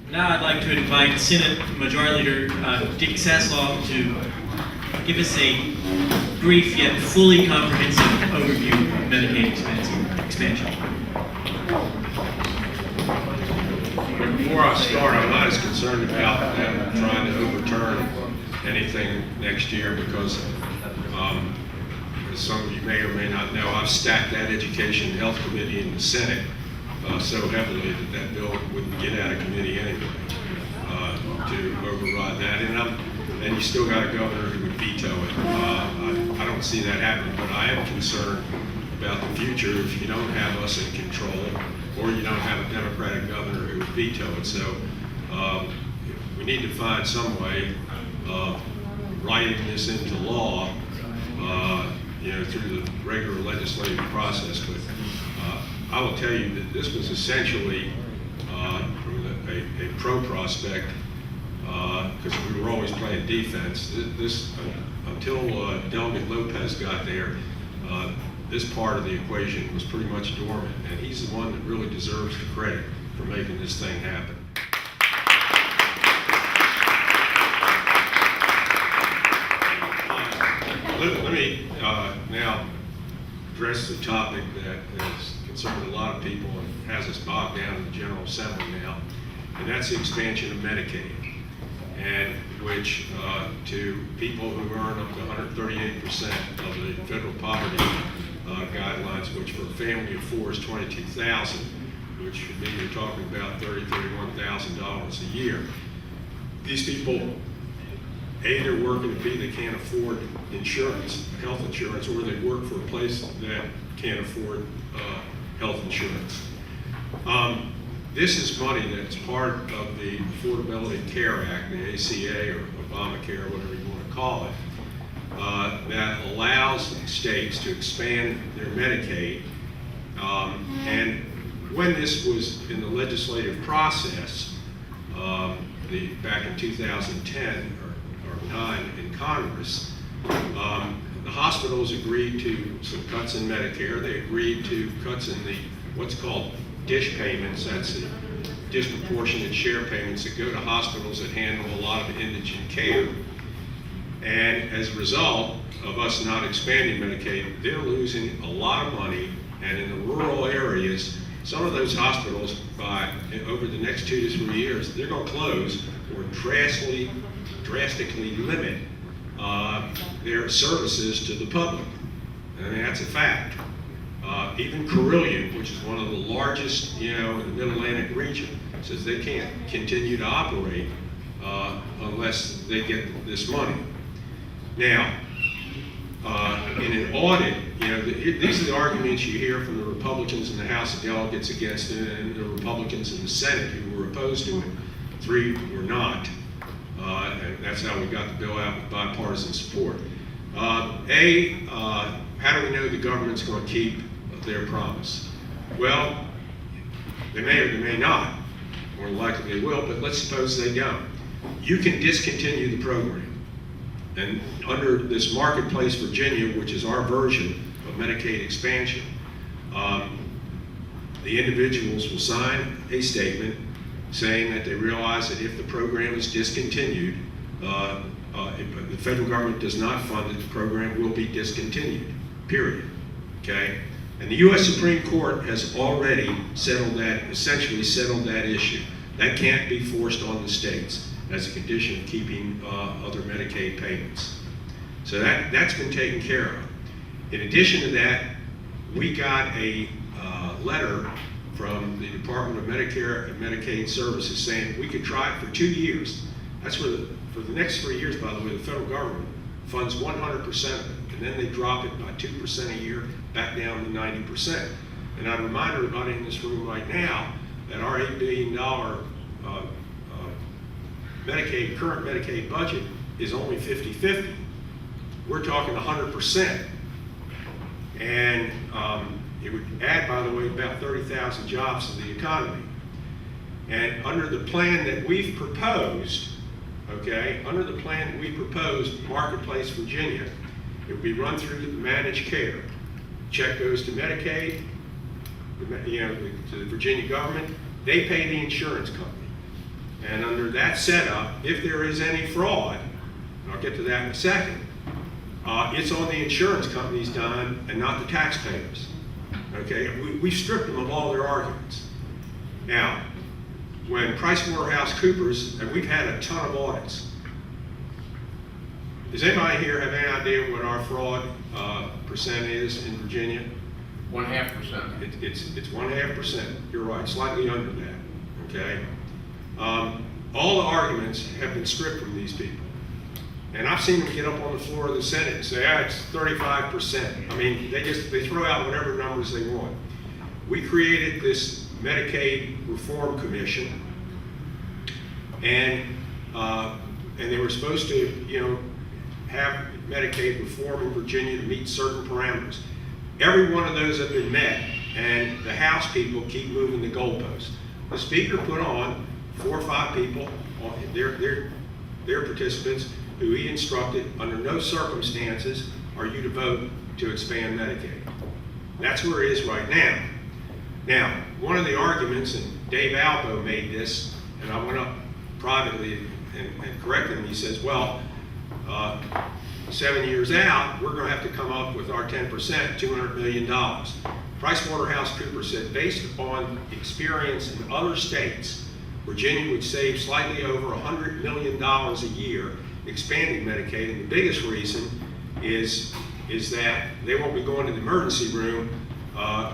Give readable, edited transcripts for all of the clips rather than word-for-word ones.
Now I'd like to invite Senate Majority Leader Dick Saslaw to give us a brief yet fully comprehensive overview of Medicaid expansion. Before I start, I'm not as concerned about them trying to overturn anything next year because, as some of you may or may not know, I've stacked that Education and Health Committee in the Senate so heavily that that bill wouldn't get out of committee anyway to override that. And you still got a governor who would veto it. I don't see that happening, but I am concerned about the future if you don't have us in control or you don't have a Democratic governor who would veto it. So we need to find some way of writing this into law, through the regular legislative process. But I will tell you that this was essentially from a pro prospect, because we were always playing defense. This until Delegate Lopez got there, this part of the equation was pretty much dormant, and he's the one that really deserves the credit for making this thing happen. Let me now address the topic that has concerned a lot of people and has us bogged down in the General Assembly now, and that's the expansion of Medicaid, and which to people who earn up to 138% of the federal poverty guidelines, which for a family of four is $22,000, which would mean you're talking about $31,000 a year. These people, A, they're working, and B, they can't afford insurance, health insurance, or they work for a place that can't afford health insurance. This is money that's part of the Affordability Care Act, the ACA or Obamacare, whatever you want to call it, that allows states to expand their Medicaid. And when this was in the legislative process, back in 2010 or 9 in Congress, the hospitals agreed to some cuts in Medicare. They agreed to cuts in the what's called DISH payments. That's the disproportionate share payments that go to hospitals that handle a lot of indigent care. And as a result of us not expanding Medicaid, they're losing a lot of money. And in the rural areas, some of those hospitals, over the next 2 to 3 years, they're going to close or drastically limit their services to the public. I mean, that's a fact. Even Carillion, which is one of the largest, in the Mid-Atlantic region, says they can't continue to operate unless they get this money. Now, in an audit, these are the arguments you hear from the Republicans in the House of Delegates against it, and the Republicans in the Senate who were opposed to it. 3 were not. And that's how we got the bill out with bipartisan support. How do we know the government's going to keep their promise? Well, they may or they may not. More likely they will, but let's suppose they don't. You can discontinue the program. And under this Marketplace Virginia, which is our version of Medicaid expansion, the individuals will sign a statement saying that they realize that if the program is discontinued, if the federal government does not fund it, the program will be discontinued, period, okay? And the U.S. Supreme Court has already essentially settled that issue. That can't be forced on the states as a condition of keeping other Medicaid payments. So that's been taken care of. In addition to that, we got a letter from the Department of Medicare and Medicaid Services saying we could try it for 2 years. That's where for the next 3 years, by the way, the federal government funds 100% of it, and then they drop it by 2% a year back down to 90%. And I remind everybody in this room right now that our $8 billion current Medicaid budget is only 50-50. We're talking 100%. And it would add, by the way, about 30,000 jobs to the economy. And under the plan that we've proposed, Marketplace Virginia, it would be run through the managed care. Check goes to Medicaid, to the Virginia government. They pay the insurance company. And under that setup, if there is any fraud, and I'll get to that in a second, it's on the insurance company's dime and not the taxpayers. Okay, we've stripped them of all their arguments. Now, when PricewaterhouseCoopers, and we've had a ton of audits. Does anybody here have any idea what our fraud percent is in Virginia? 0.5%. It's 0.5%. You're right, slightly under that. Okay. All the arguments have been stripped from these people, and I've seen them get up on the floor of the Senate and say, "Ah, it's 35%." I mean, they throw out whatever numbers they want. We created this Medicaid Reform Commission, and they were supposed to, have Medicaid reform in Virginia to meet certain parameters. Every one of those have been met, and the House people keep moving the goalposts. The Speaker put on 4 or 5 people, their participants, who he instructed, under no circumstances are you to vote to expand Medicaid. That's where it is right now. Now, one of the arguments, and Dave Albo made this, and I went up privately and corrected him. He says, well, 7 years out, we're going to have to come up with our 10%, $200 million. PricewaterhouseCoopers said, based upon experience in other states, Virginia would save slightly over $100 million a year expanding Medicaid. And the biggest reason is that they won't be going to the emergency room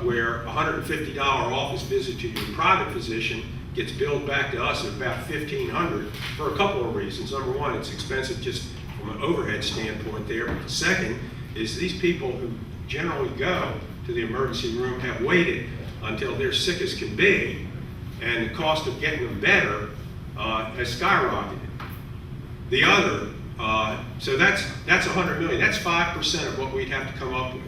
where a $150 office visit to your private physician gets billed back to us at about $1,500 for a couple of reasons. Number one, it's expensive just from an overhead standpoint there. But the second is these people who generally go to the emergency room have waited until they're sick as can be, and the cost of getting them better has skyrocketed. The other, so that's $100 million. That's 5% of what we'd have to come up with.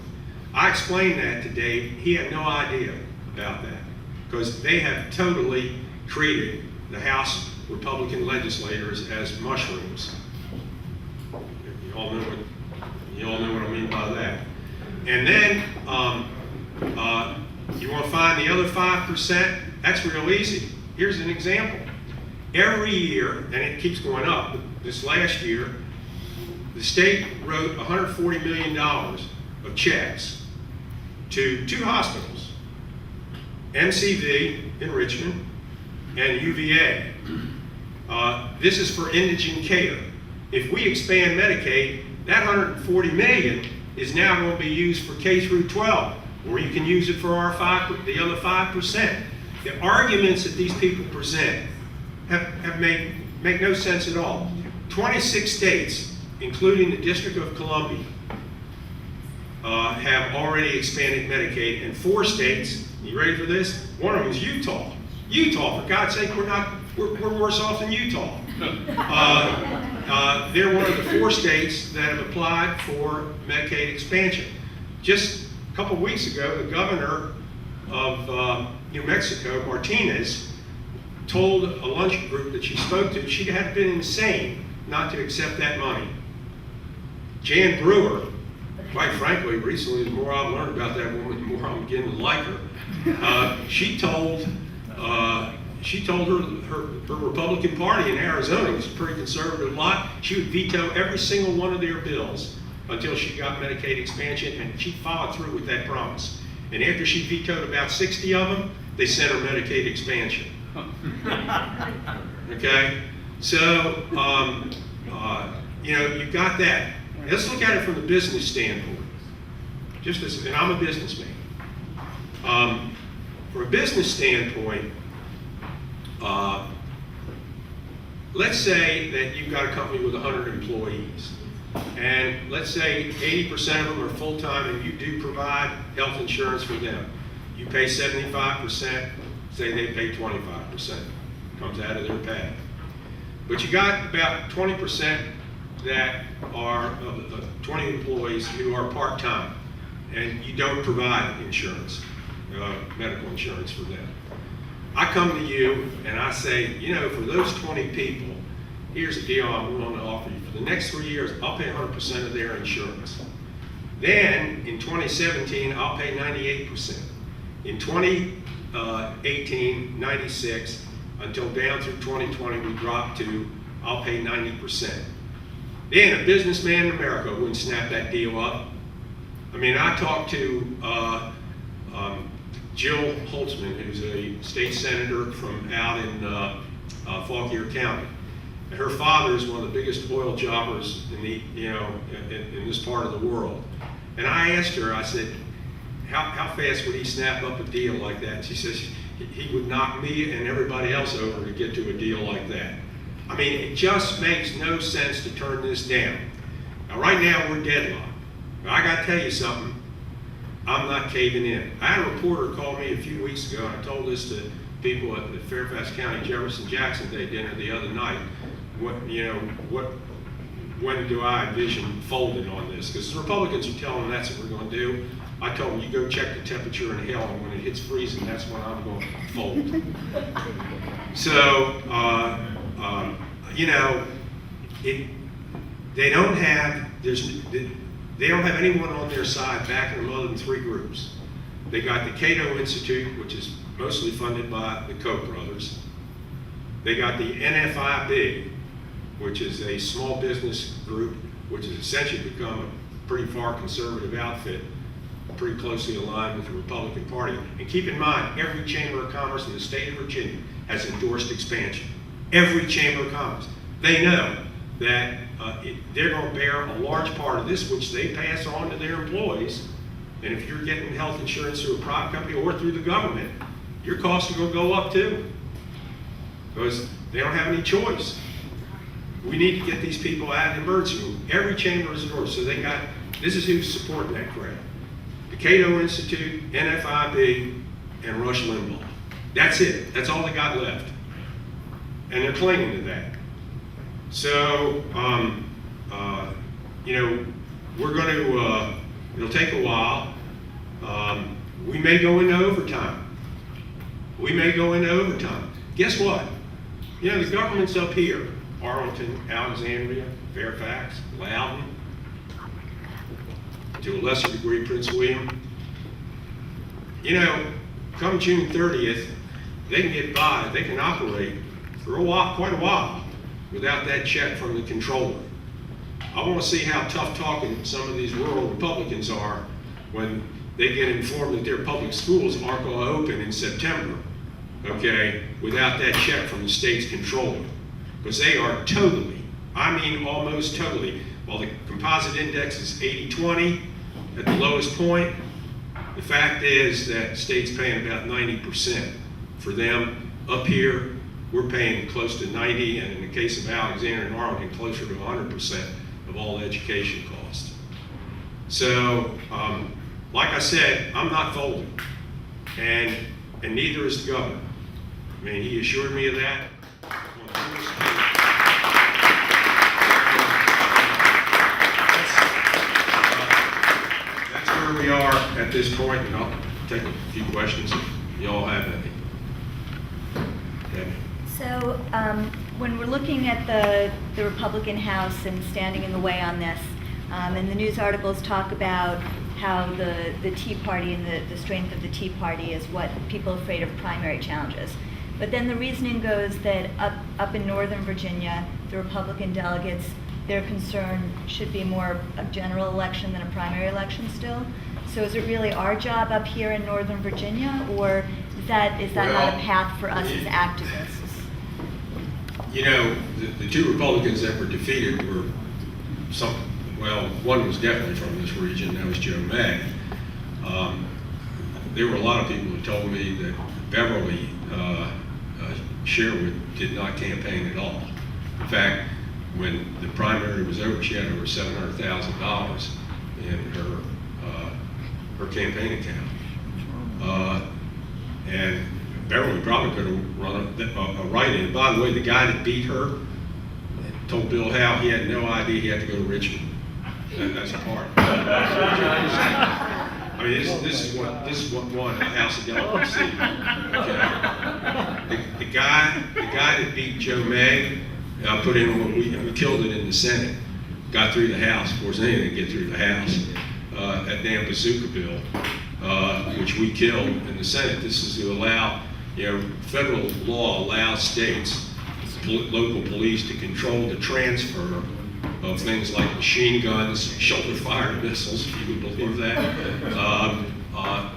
I explained that to Dave. He had no idea about that because they have totally treated the House Republican legislators as mushrooms. You all know what I mean by that. And then you want to find the other 5%? That's real easy. Here's an example. Every year, and it keeps going up, this last year, the state wrote $140 million of checks to 2 hospitals, MCV in Richmond and UVA. This is for indigent care. If we expand Medicaid, that $140 million is now going to be used for K through 12, or you can use it for the other 5%. The arguments that these people present make no sense at all. 26 states, including the District of Columbia, have already expanded Medicaid, and 4 states, you ready for this? One of them is Utah. Utah, for God's sake, we're worse off than Utah. They're one of the 4 states that have applied for Medicaid expansion. Just a couple weeks ago, the governor of New Mexico, Martinez, told a lunch group that she spoke to she had been insane not to accept that money. Jan Brewer, quite frankly, recently, the more I've learned about that woman, the more I'm beginning to like her. She told her Republican Party in Arizona, which is a pretty conservative lot, she would veto every single one of their bills until she got Medicaid expansion, and she followed through with that promise. And after she vetoed about 60 of them, they sent her Medicaid expansion. Okay? So, you've got that. Let's look at it from the business standpoint. And I'm a businessman. From a business standpoint, let's say that you've got a company with 100 employees, and let's say 80% of them are full-time and you do provide health insurance for them. You pay 75%, say they pay 25%. Comes out of their pay. But you got about 20% that are of 20 employees who are part-time, and you don't provide insurance, medical insurance for them. I come to you and I say, for those 20 people, here's a deal I'm willing to offer you. For the next 3 years, I'll pay 100% of their insurance. Then, in 2017, I'll pay 98%. In 2018, 96, until down through 2020, we dropped to, I'll pay 90%. Then a businessman in America wouldn't snap that deal up. I mean, I talked to Jill Holtzman, who's a state senator from out in Fauquier County. And her father is one of the biggest oil jobbers in the, in this part of the world. And I asked her, I said, how fast would he snap up a deal like that? And she says he would knock me and everybody else over to get to a deal like that. I mean, it just makes no sense to turn this down. Now, right now, we're deadlocked. I got to tell you something. I'm not caving in. I had a reporter call me a few weeks ago. I told this to people at the Fairfax County Jefferson Jackson Day dinner the other night. When do I envision folding on this? Because the Republicans are telling them that's what we're going to do. I told them, you go check the temperature in hell, and when it hits freezing, that's when I'm going to fold. So, they don't have anyone on their side backing them other than three groups. They got the Cato Institute, which is mostly funded by the Koch brothers. They got the NFIB, which is a small business group, which has essentially become a pretty far conservative outfit, pretty closely aligned with the Republican Party. And keep in mind, every Chamber of Commerce in the state of Virginia has endorsed expansion. Every Chamber of Commerce. They know that they're going to bear a large part of this, which they pass on to their employees. And if you're getting health insurance through a private company or through the government, your costs are going to go up too, because they don't have any choice. We need to get these people out of the emergency room. Every chamber is endorsed. So this is who's supporting that crowd. The Cato Institute, NFIB, and Rush Limbaugh. That's it. That's all they got left. And they're clinging to that. So, we're going to, it'll take a while. We may go into overtime. Guess what? The government's up here. Arlington, Alexandria, Fairfax, Loudoun, to a lesser degree, Prince William. Come June 30th, they can get by, they can operate for quite a while, without that check from the controller. I want to see how tough talking some of these rural Republicans are when they get informed that their public schools aren't going to open in September, okay, without that check from the state's controller. Because they are totally, almost totally, while the composite index is 80-20 at the lowest point, the fact is that the state's paying about 90% for them. Up here, we're paying close to 90, and in the case of Alexandria and Arlington, closer to 100% of all education costs. So, like I said, I'm not folding, and neither is the governor. He assured me of that. That's where we are at this point, and I'll take a few questions if y'all have any. Okay. So when we're looking at the Republican House and standing in the way on this, and the news articles talk about how the Tea Party and the strength of the Tea Party is what people are afraid of primary challenges. But then the reasoning goes that up in Northern Virginia, the Republican delegates, their concern should be more a general election than a primary election still. So is it really our job up here in Northern Virginia, or is that not a path for us as activists? The two Republicans that were defeated were one was definitely from this region, that was Joe May. There were a lot of people who told me that Beverly Sherwood did not campaign at all. In fact, when the primary was over, she had over $700,000 in her campaign account. And Beverly probably could have run a write-in. By the way, the guy that beat her told Bill Howe he had no idea he had to go to Richmond. That's a part. This is what won the House of Delegates seat. Okay. The guy that beat Joe May put in what we killed it in the Senate. Got through the House. Of course, anything to get through the House. That damn bazooka bill, which we killed in the Senate. This is to allow federal law allows states, local police, to control the transfer of things like machine guns, shoulder-fired missiles, if you would believe that,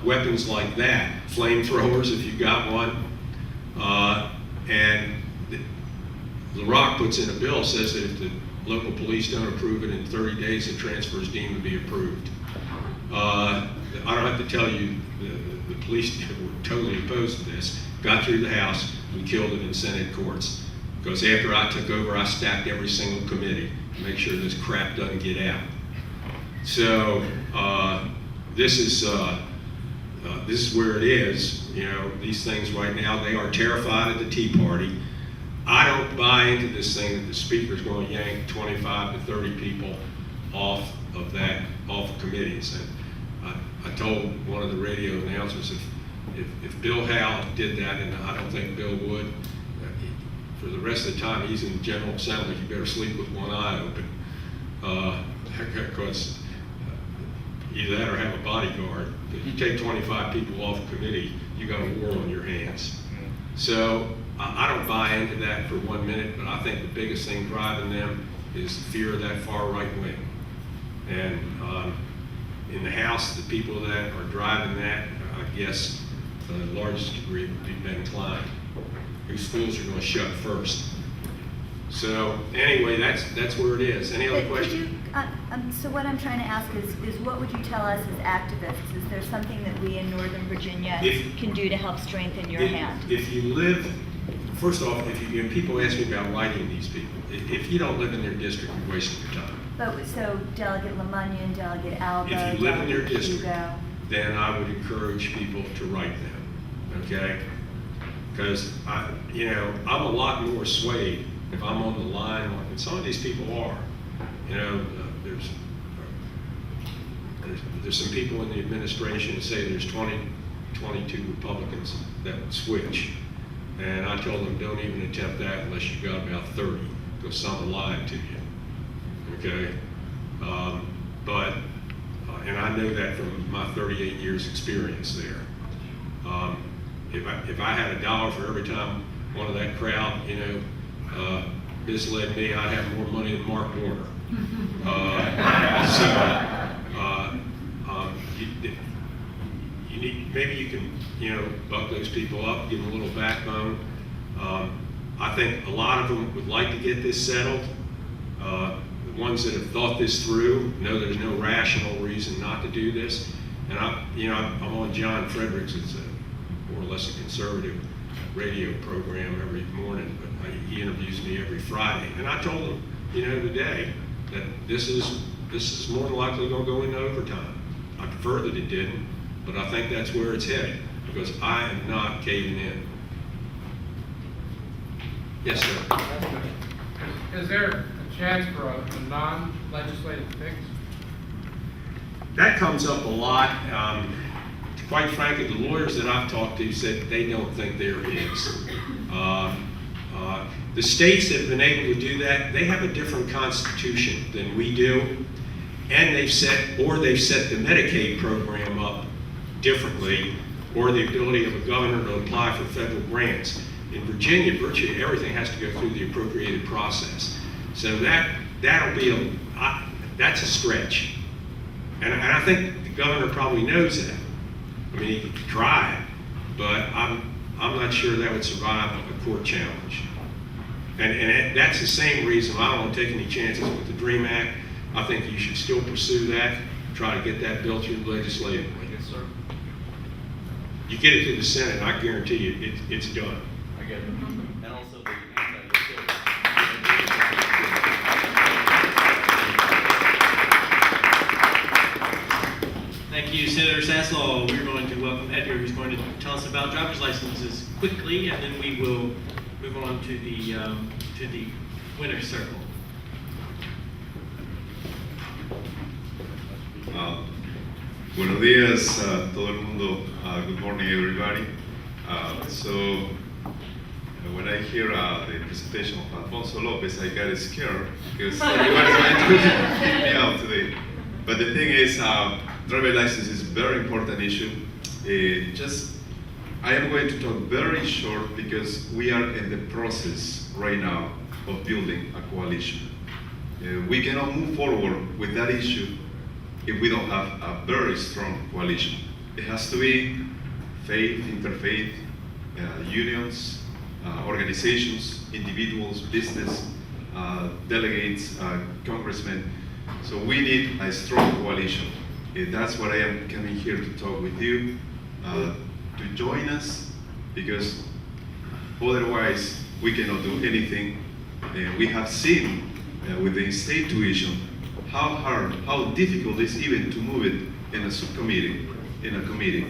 weapons like that, flamethrowers if you got one, and the Rock puts in a bill, says that if the local police don't approve it in 30 days, the transfer is deemed to be approved. I don't have to tell you, the police were totally opposed to this, got through the House, we killed it in Senate courts. Because after I took over, I stacked every single committee to make sure this crap doesn't get out. So this is where it is. These things right now, they are terrified of the Tea Party. I don't buy into this thing that the speaker's going to yank 25 to 30 people off of committees. And I told one of the radio announcers, if Bill Howe did that, and I don't think Bill would, for the rest of the time he's in the General Assembly, you better sleep with one eye open. Because either that or have a bodyguard. If you take 25 people off a committee, you got a war on your hands. So I don't buy into that for 1 minute, but I think the biggest thing driving them is the fear of that far right wing. And in the House, the people that are driving that, I guess, to the largest degree would be Ben Klein, whose schools are going to shut first. So anyway, that's where it is. Any other questions? So what I'm trying to ask is what would you tell us as activists? Is there something that we in Northern Virginia can do to help strengthen your hand? If you live, first off, if people ask me about writing these people, if you don't live in their district, you're wasting your time. But so Delegate LeMunyon, Delegate Alba, If you live in your Delegate district, Hugo. then I would encourage people to write them, okay? Because I'm a lot more swayed if I'm on the line, and some of these people are. There's some people in the administration that say there's 22 Republicans that would switch. And I told them, don't even attempt that unless you've got about 30, because some are lying to you, okay? And I know that from my 38 years experience there. If I had $1 for every time one of that crowd, misled me, I'd have more money than Mark Warner. Maybe you can, buck those people up, give them a little backbone. I think a lot of them would like to get this settled. The ones that have thought this through know there's no rational reason not to do this. And I'm on John Fredericks, it's more or less a conservative radio program every morning, but he interviews me every Friday. And I told him, today, that this is more than likely going to go into overtime. I prefer that it didn't, but I think that's where it's headed, because I am not caving in. Yes, sir. Is there a chance for a non-legislative fix? That comes up a lot. Quite frankly, the lawyers that I've talked to said they don't think there is. The states that have been able to do that, they have a different constitution than we do, and they've set the Medicaid program up differently, or the ability of a governor to apply for federal grants. In Virginia, virtually everything has to go through the appropriated process. So that'll be that's a stretch, and I think the governor probably knows that. I mean, he could try it, but I'm not sure that would survive a court challenge. And that's the same reason I don't want to take any chances with the DREAM Act. I think you should still pursue that, try to get that bill through legislatively. Yes, sir. You get it to the Senate, I guarantee you, it's done. I get it. And also the Thank you, Senator Saslaw. We're going to welcome Edgar, who's going to tell us about driver's licenses quickly, and then we will move on to the winner's circle. Buenos días, todo el mundo. Good morning, everybody. When I hear the presentation of Alfonso Lopez, I got scared because everybody's going to pick me out today. But the thing is, driver license is a very important issue. Just I am going to talk very short because we are in the process right now of building a coalition. We cannot move forward with that issue if we don't have a very strong coalition. It has to be faith, interfaith, unions, organizations, individuals, business, delegates, congressmen. So we need a strong coalition. That's what I am coming here to talk with you, to join us, because otherwise we cannot do anything. We have seen with the state tuition how hard, how difficult it is even to move it in a subcommittee, in a committee.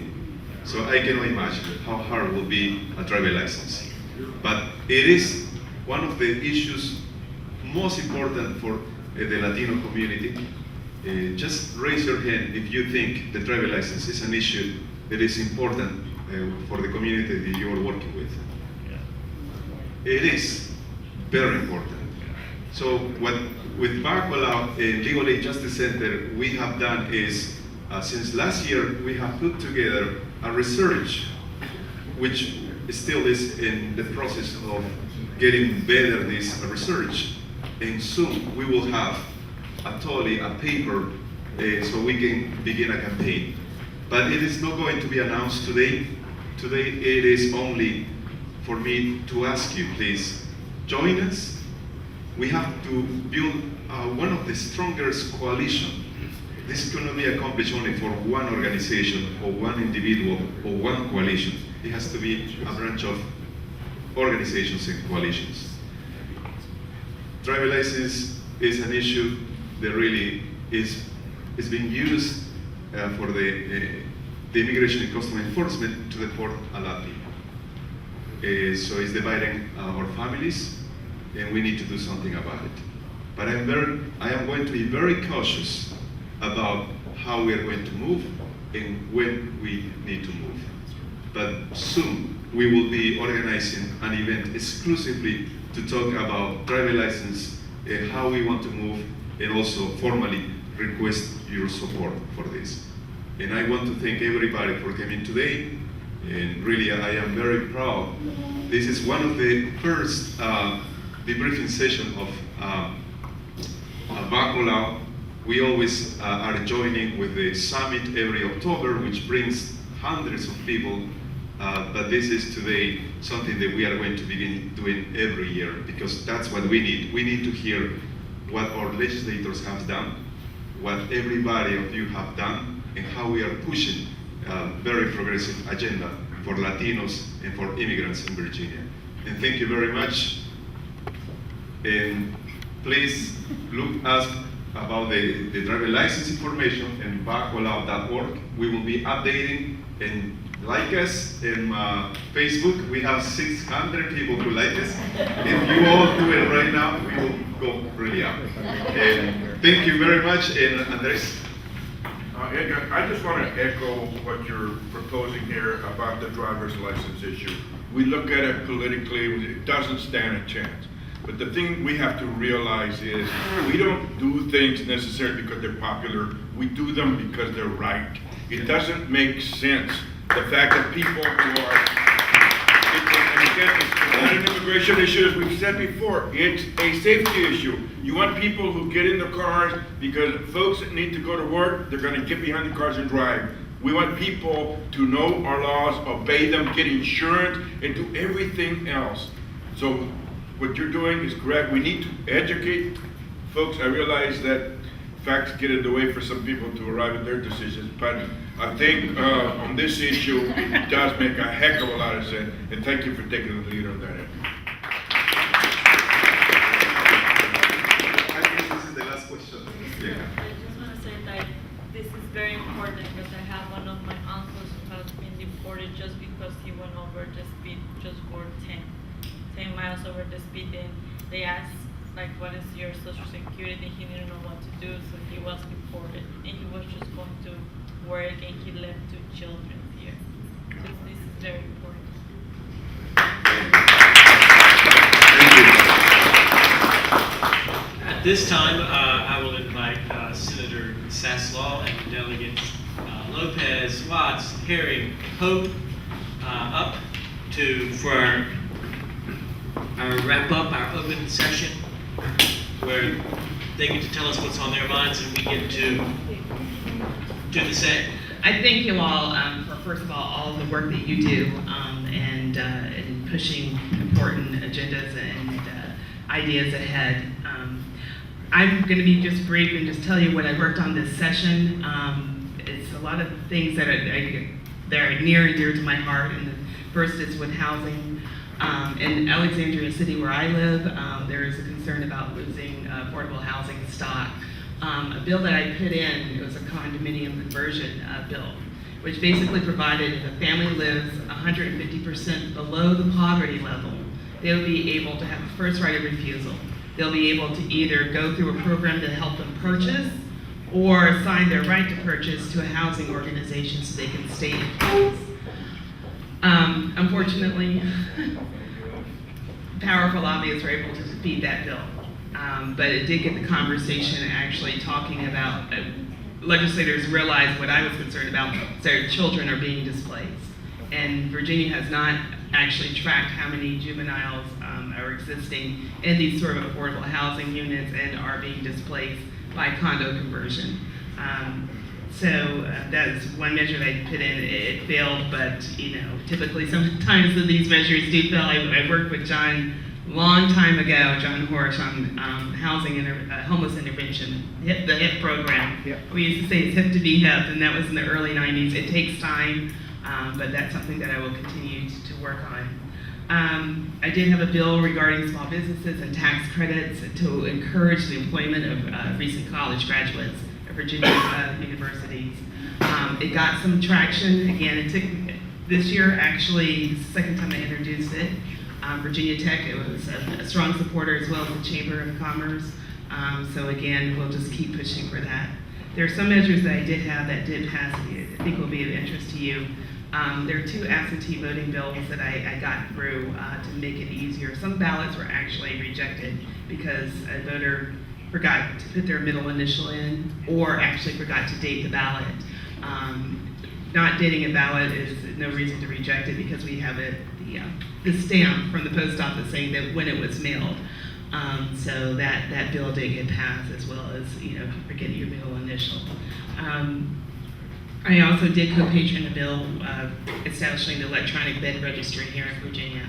So I cannot imagine how hard will be a driver license. But it is one of the issues most important for the Latino community. Just raise your hand if you think the driver license is an issue that is important for the community that you are working with. It is very important. So what with VACOLAO and Legal Aid Justice Center we have done is, since last year we have put together a research which still is in the process of getting better this research, and soon we will have a paper so we can begin a campaign. But it is not going to be announced today. Today it is only for me to ask you, please join us. We have to build one of the strongest coalition. This cannot be accomplished only for one organization or one individual or one coalition. It has to be a branch of organizations and coalitions. Driver license is an issue that really is being used for the Immigration and Customs Enforcement to deport a lot of people. So it's dividing our families, and we need to do something about it. But I am going to be very cautious about how we are going to move and when we need to move. But soon we will be organizing an event exclusively to talk about driver license and how we want to move, and also formally request your support for this. And I want to thank everybody for coming today, and really I am very proud. This is one of the first debriefing session of VACOLAO. We always are joining with the summit every October, which brings hundreds of people, but this is today something that we are going to begin doing every year, because that's what we need. We need to hear what our legislators have done, what everybody of you have done, and how we are pushing a very progressive agenda for Latinos and for immigrants in Virginia. And thank you very much. And please look us about the driver license information in VACOLAO.org. We will be updating, and like us in Facebook. We have 600 people who like us. If you all do it right now, we will go really up. And thank you very much. And Andres? Edgar, I just want to echo what you're proposing here about the driver's license issue. We look at it politically, it doesn't stand a chance. But the thing we have to realize is we don't do things necessarily because they're popular. We do them because they're right. It doesn't make sense. The fact that people who are, and again, it's not an immigration issue, as we've said before, it's a safety issue. You want people who get in the cars because folks that need to go to work, they're gonna get behind the cars and drive. We want people to know our laws, obey them, get insurance, and do everything else. So what you're doing is correct. We need to educate folks. I realize that facts get in the way for some people to arrive at their decisions, but I think on this issue, it does make a heck of a lot of sense, and thank you for taking the lead on that. I think this is the last question. Yeah. I just want to say that this is very important because I have one of my uncles who has been deported just because he went over the speed, just for 10 miles over the speed, and they asked, like, what is your social security? He didn't know what to do, so he was deported, and he was just going to work, and he left 2 children here. So this is very important. At this time, I will invite Senator Saslaw and Delegates Lopez, Watts, Herring, Hope, up for our wrap up, our open session, where they get to tell us what's on their minds and we get to do the same. I thank you all for, first of all the work that you do in pushing important agendas and ideas ahead. I'm going to be just brief and just tell you what I worked on this session. It's a lot of things that are near and dear to my heart. And the first is with housing. In Alexandria City, where I live, there is a concern about losing affordable housing stock. A bill that I put in, it was a condominium conversion bill, which basically provided if a family lives 150% below the poverty level, they'll be able to have the first right of refusal. They'll be able to either go through a program to help them purchase or assign their right to purchase to a housing organization so they can stay in place. Unfortunately, powerful lobbyists were able to defeat that bill. But it did get the conversation actually talking about, legislators realized what I was concerned about, their children are being displaced. And Virginia has not actually tracked how many juveniles are existing in these sort of affordable housing units and are being displaced by condo conversion. So that's one measure they put in. It failed, but typically sometimes these measures do fail. I worked with John long time ago, John Horsch, on homeless intervention, the HIP program. Yep. We used to say it's hip to be hip, and that was in the early 90s. It takes time, but that's something that I will continue to work on. I did have a bill regarding small businesses and tax credits to encourage the employment of recent college graduates at Virginia universities. It got some traction. Again, it took this year, actually, the second time I introduced it. Virginia Tech, it was a strong supporter, as well as the Chamber of Commerce. So again, we'll just keep pushing for that. There are some measures that I did have that did pass that I think will be of interest to you. There are 2 absentee voting bills that I got through to make it easier. Some ballots were actually rejected because a voter forgot to put their middle initial in or actually forgot to date the ballot. Not dating a ballot is no reason to reject it because we have the stamp from the post office saying that when it was mailed. So that bill did get passed, as well as forgetting your middle initial. I also did co-patron a bill establishing the electronic bed registry here in Virginia.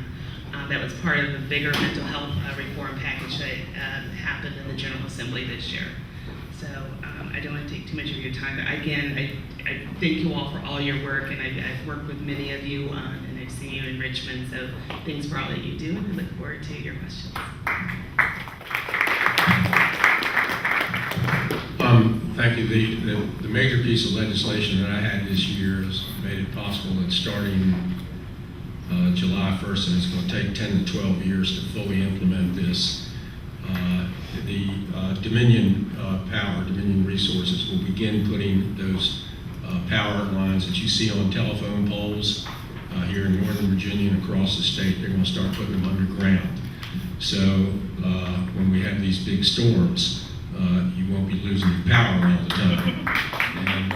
That was part of the bigger mental health reform package that happened in the General Assembly this year. So I don't want to take too much of your time. But again, I thank you all for all your work, and I've worked with many of you, and I've seen you in Richmond. So thanks for all that you do, and I look forward to your questions. Thank you. The major piece of legislation that I had this year has made it possible that starting July 1st, and it's going to take 10 to 12 years to fully implement this, the Dominion Dominion Resources will begin putting those power lines that you see on telephone poles here in Northern Virginia and across the state. They're going to start putting them underground. So when we have these big storms, you won't be losing your power all the time. And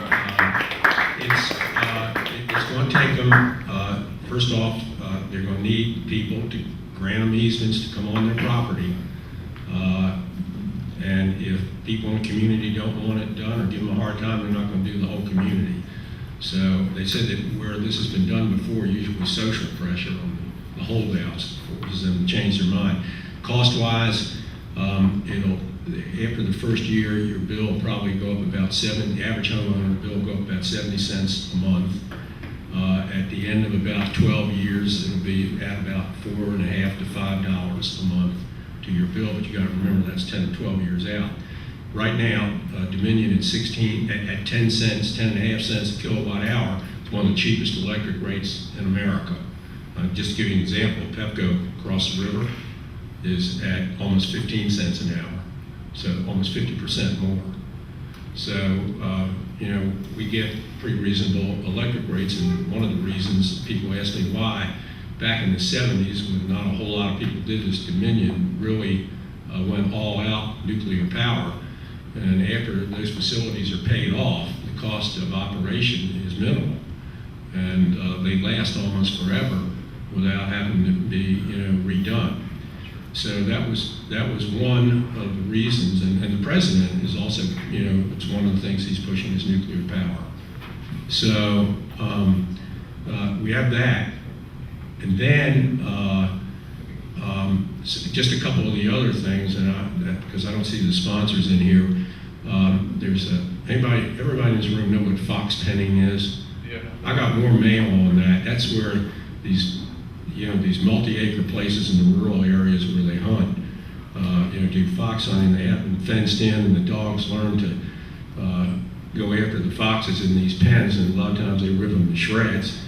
it's going to take them, first off, they're going to need people to grant them easements to come on their property. And if people in the community don't want it done or give them a hard time, they're not going to do the whole community. So they said that where this has been done before, usually social pressure on the holdouts forces them to change their mind. Cost-wise, after the first year, your bill will probably go up about the average homeowner bill will go up about 70 cents a month. At the end of about 12 years, it'll be at about $4.50 to $5 a month to your bill, but you got to remember that's 10 to 12 years out. Right now, Dominion at 10 cents, 10.5 cents a kilowatt hour, it's one of the cheapest electric rates in America. Just to give you an example, Pepco across the river is at almost 15 cents an hour, so almost 50% more. So, we get pretty reasonable electric rates, and one of the reasons people ask me why, back in the 70s, when not a whole lot of people did this, Dominion really went all out nuclear power, and after those facilities are paid off, the cost of operation is minimal. and they last almost forever without having to be, redone. So that was one of the reasons, and the president is also, it's one of the things he's pushing is nuclear power. So we have that, and then just a couple of the other things, and because I don't see the sponsors in here. There's everybody in this room know what fox penning is? Yeah. I got more mail on that. That's where these multi-acre places in the rural areas where they hunt, do fox hunting. They have them fenced in, and the dogs learn to go after the foxes in these pens, and a lot of times they rip them to shreds.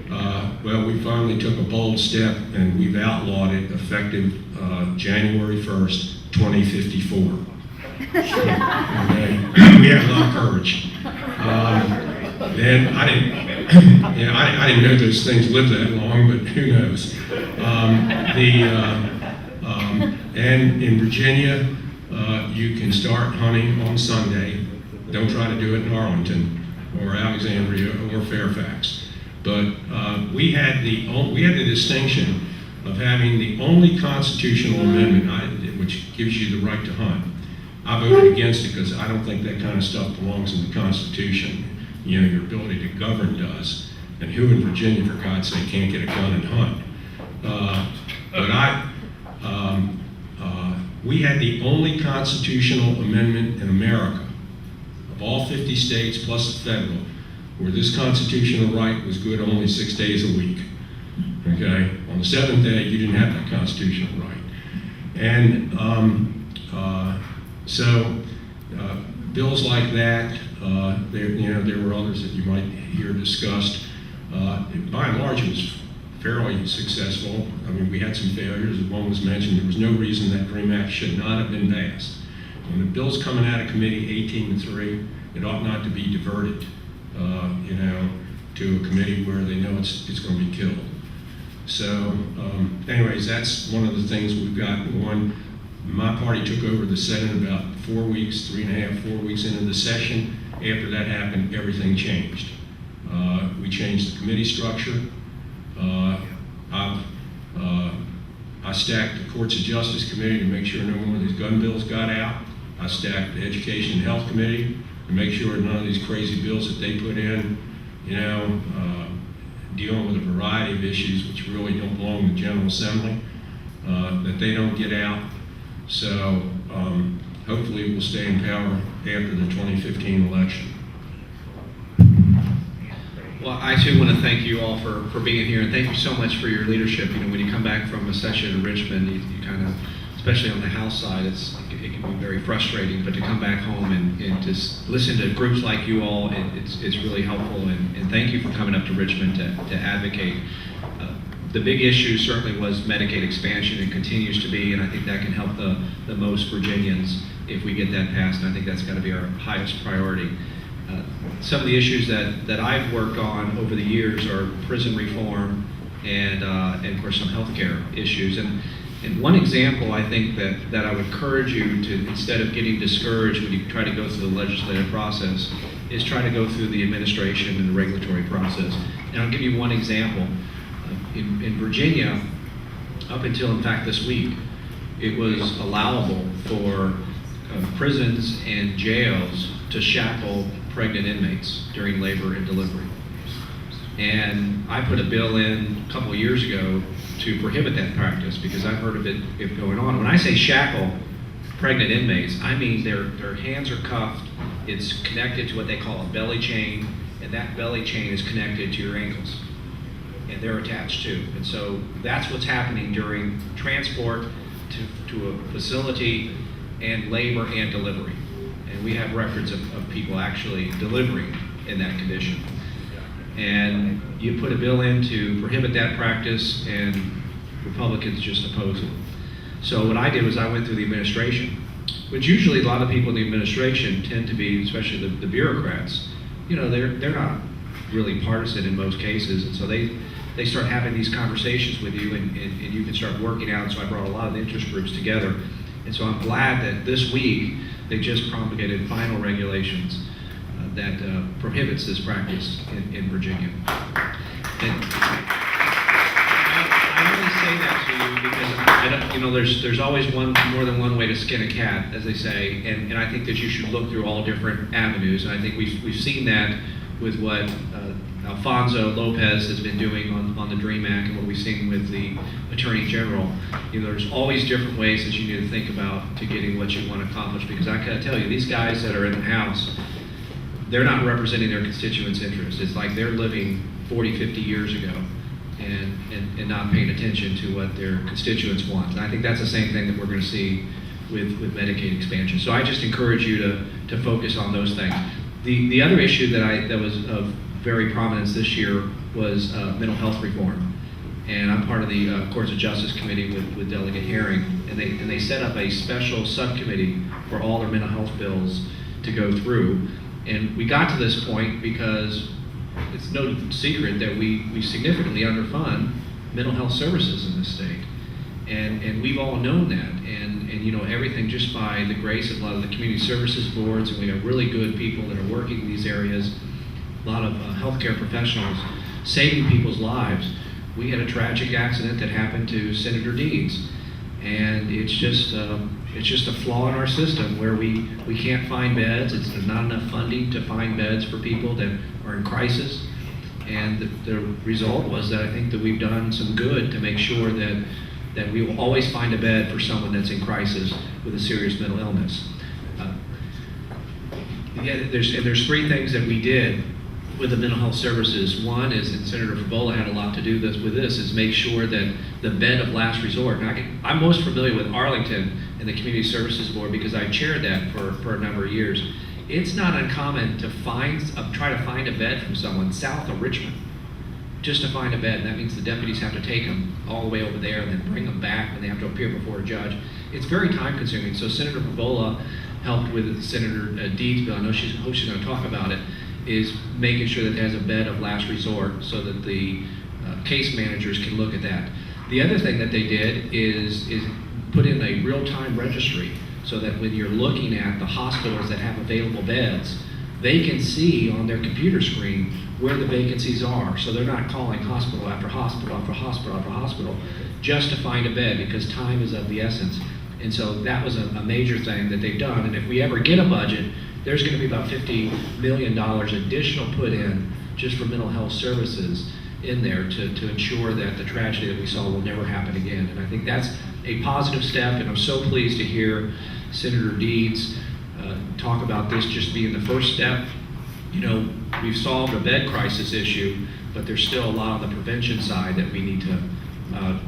Well, we finally took a bold step, and we've outlawed it effective January 1st, 2054. Okay. We have a lot of courage. And I didn't know those things lived that long, but who knows? And in Virginia, you can start hunting on Sunday. Don't try to do it in Arlington or Alexandria or Fairfax. But we had the distinction of having the only constitutional amendment which gives you the right to hunt. I voted against it because I don't think that kind of stuff belongs in the Constitution. Your ability to govern does. And who in Virginia, for God's sake, can't get a gun and hunt? We had the only constitutional amendment in America, of all 50 states plus the federal, where this constitutional right was good only 6 days a week. Okay? On the 7th day, you didn't have that constitutional right. And bills like that, there were others that you might hear discussed. By and large, it was fairly successful. I mean, we had some failures. As one was mentioned, there was no reason that DREAM Act should not have been passed. When the bill's coming out of committee 18-3, it ought not to be diverted, to a committee where they know it's going to be killed. So, anyways, that's one of the things we've got going. My party took over the Senate about 4 weeks, 4 weeks into the session. After that happened, everything changed. We changed the committee structure. I stacked the Courts of Justice Committee to make sure no more of these gun bills got out. I stacked the Education and Health Committee to make sure none of these crazy bills that they put in, dealing with a variety of issues which really don't belong in the General Assembly, that they don't get out. So hopefully we'll stay in power after the 2015 election. Well, I too want to thank you all for being here, and thank you so much for your leadership. When you come back from a session in Richmond, you kind of, especially on the House side, it can be very frustrating, but to come back home and just listen to groups like you all, it's really helpful, and thank you for coming up to Richmond to advocate. The big issue certainly was Medicaid expansion and continues to be, and I think that can help the most Virginians if we get that passed, and I think that's got to be our highest priority. Some of the issues that I've worked on over the years are prison reform and of course some healthcare issues. And one example I think that I would encourage you to, instead of getting discouraged when you try to go through the legislative process, is try to go through the administration and the regulatory process. And I'll give you one example. In Virginia, up until in fact this week, it was allowable for prisons and jails to shackle pregnant inmates during labor and delivery. And I put a bill in a couple of years ago to prohibit that practice because I've heard of it going on. When I say shackle pregnant inmates, I mean their hands are cuffed, it's connected to what they call a belly chain, and that belly chain is connected to your ankles. And they're attached too. And so that's what's happening during transport to a facility and labor and delivery. And we have records of people actually delivering in that condition. And you put a bill in to prohibit that practice, and Republicans just oppose it. So what I did was I went through the administration, which usually a lot of people in the administration tend to be, especially the bureaucrats, they're not really partisan in most cases, and so they start having these conversations with you, and you can start working out. So I brought a lot of the interest groups together. And so I'm glad that this week they just promulgated final regulations. prohibits this practice in Virginia. And I only say that to you because I don't, you know, there's always more than one way to skin a cat, as they say, and I think that you should look through all different avenues. And I think we've seen that with what Alfonso Lopez has been doing on the DREAM Act and what we've seen with the Attorney General. You know, there's always different ways that you need to think about to getting what you want to accomplish, because I gotta tell you, these guys that are in the House, they're not representing their constituents' interests. It's like they're living 40, 50 years ago and not paying attention to what their constituents want. And I think that's the same thing that we're going to see with Medicaid expansion. So I just encourage you to focus on those things. The other issue that was of very prominence this year was mental health reform. And I'm part of the Courts of Justice Committee with Delegate Herring, and they set up a special subcommittee for all their mental health bills to go through. And we got to this point because it's no secret that we significantly underfund mental health services in this state. And we've all known that. And you know, everything just by the grace of a lot of the community services boards, and we have really good people that are working in these areas, a lot of healthcare professionals saving people's lives. We had a tragic accident that happened to Senator Deeds. And it's just a flaw in our system where we can't find beds. There's not enough funding to find beds for people that are in crisis. And the result was that I think that we've done some good to make sure that we will always find a bed for someone that's in crisis with a serious mental illness. There's three things that we did with the mental health services. One is, and Senator Favola had a lot to do with this, is make sure that the bed of last resort, and I'm most familiar with Arlington and the Community Services Board because I chaired that for a number of years. It's not uncommon to try to find a bed from someone south of Richmond, just to find a bed. And that means the deputies have to take them all the way over there and then bring them back and they have to appear before a judge. It's very time consuming. So Senator Favola helped with Senator Deeds bill. I know she's going to talk about it, is making sure that there's a bed of last resort so that the case managers can look at that. The other thing that they did is put in a real-time registry so that when you're looking at the hospitals that have available beds, they can see on their computer screen where the vacancies are. So they're not calling hospital after hospital after hospital after hospital just to find a bed, because time is of the essence. And so that was a major thing that they've done. And if we ever get a budget, there's going to be about $50 million additional put in just for mental health services in there to ensure that the tragedy that we saw will never happen again. And I think that's a positive step, and I'm so pleased to hear Senator Deeds talk about this just being the first step. You know, we've solved a bed crisis issue, but there's still a lot on the prevention side that we need to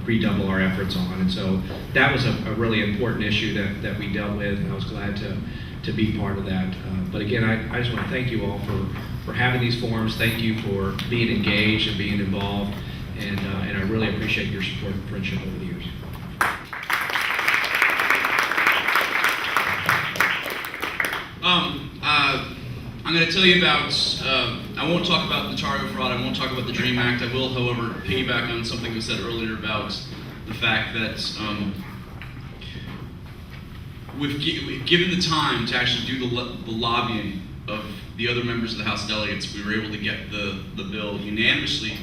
redouble our efforts on. And so that was a really important issue that we dealt with, and I was glad to be part of that. But again, I just want to thank you all for having these forums. Thank you for being engaged and being involved, and I really appreciate your support and friendship over the years. I'm going to tell you about, I won't talk about notarial fraud, I won't talk about the DREAM Act. I will, however, piggyback on something you said earlier about the fact that given the time to actually do the lobbying of the other members of the House delegates, we were able to get the bill unanimously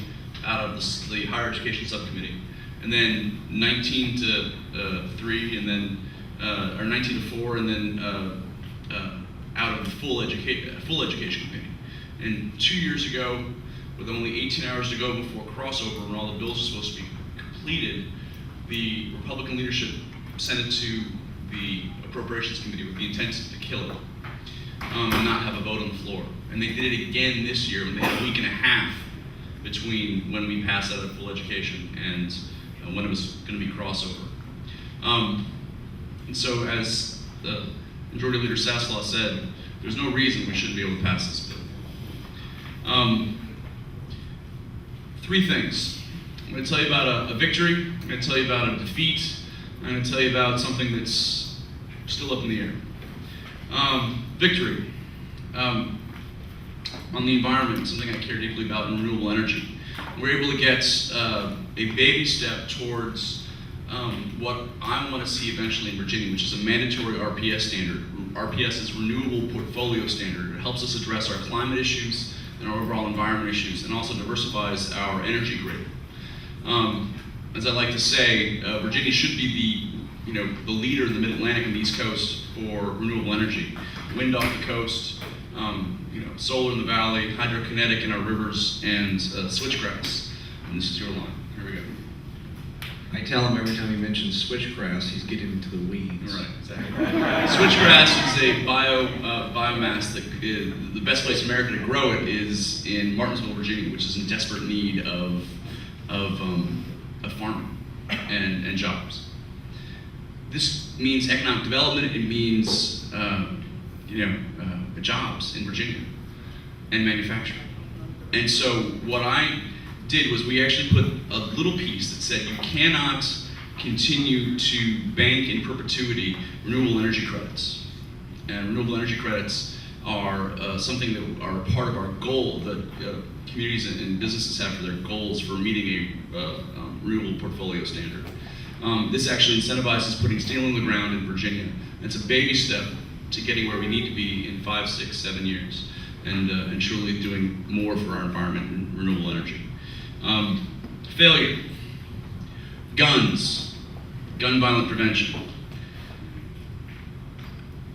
out of the Higher Education Subcommittee. And then 19 to 3, and then, or 19 to 4, and then out of the full education committee. And 2 years ago, with only 18 hours to go before crossover and all the bills are supposed to be completed, the Republican leadership sent it to the Appropriations Committee with the intent to kill it and not have a vote on the floor. And they did it again this year when they had a week and a half between when we passed out of full education and when it was going to be crossover. And so as the Majority Leader Sasslaw said, there's no reason we shouldn't be able to pass this bill. 3 things. I'm going to tell you about a victory, I'm going to tell you about a defeat, I'm going to tell you about something that's still up in the air. Victory. On the environment, something I care deeply about in renewable energy. We're able to get a baby step towards what I want to see eventually in Virginia, which is a mandatory RPS standard, RPS's renewable portfolio standard. It helps us address our climate issues and our overall environment issues, and also diversifies our energy grid. As I like to say, Virginia should be the leader in the Mid-Atlantic and the East Coast for renewable energy. Wind off the coast, solar in the valley, hydrokinetic in our rivers, and switchgrass. And this is your line. Here we go. I tell him every time he mentions switchgrass, he's getting into the weeds. Right, exactly. Switchgrass is a biomass that the best place in America to grow it is in Martinsville, Virginia, which is in desperate need of farming and jobs. This means economic development. It means jobs in Virginia and manufacturing. And so what I did was we actually put a little piece that said you cannot continue to bank in perpetuity renewable energy credits. And renewable energy credits are something that are part of our goal that communities and businesses have for their goals for meeting a renewable portfolio standard. This actually incentivizes putting steel in the ground in Virginia. It's a baby step to getting where we need to be in 5, 6, 7 years, and truly doing more for our environment and renewable energy. Failure. Guns. Gun violence prevention.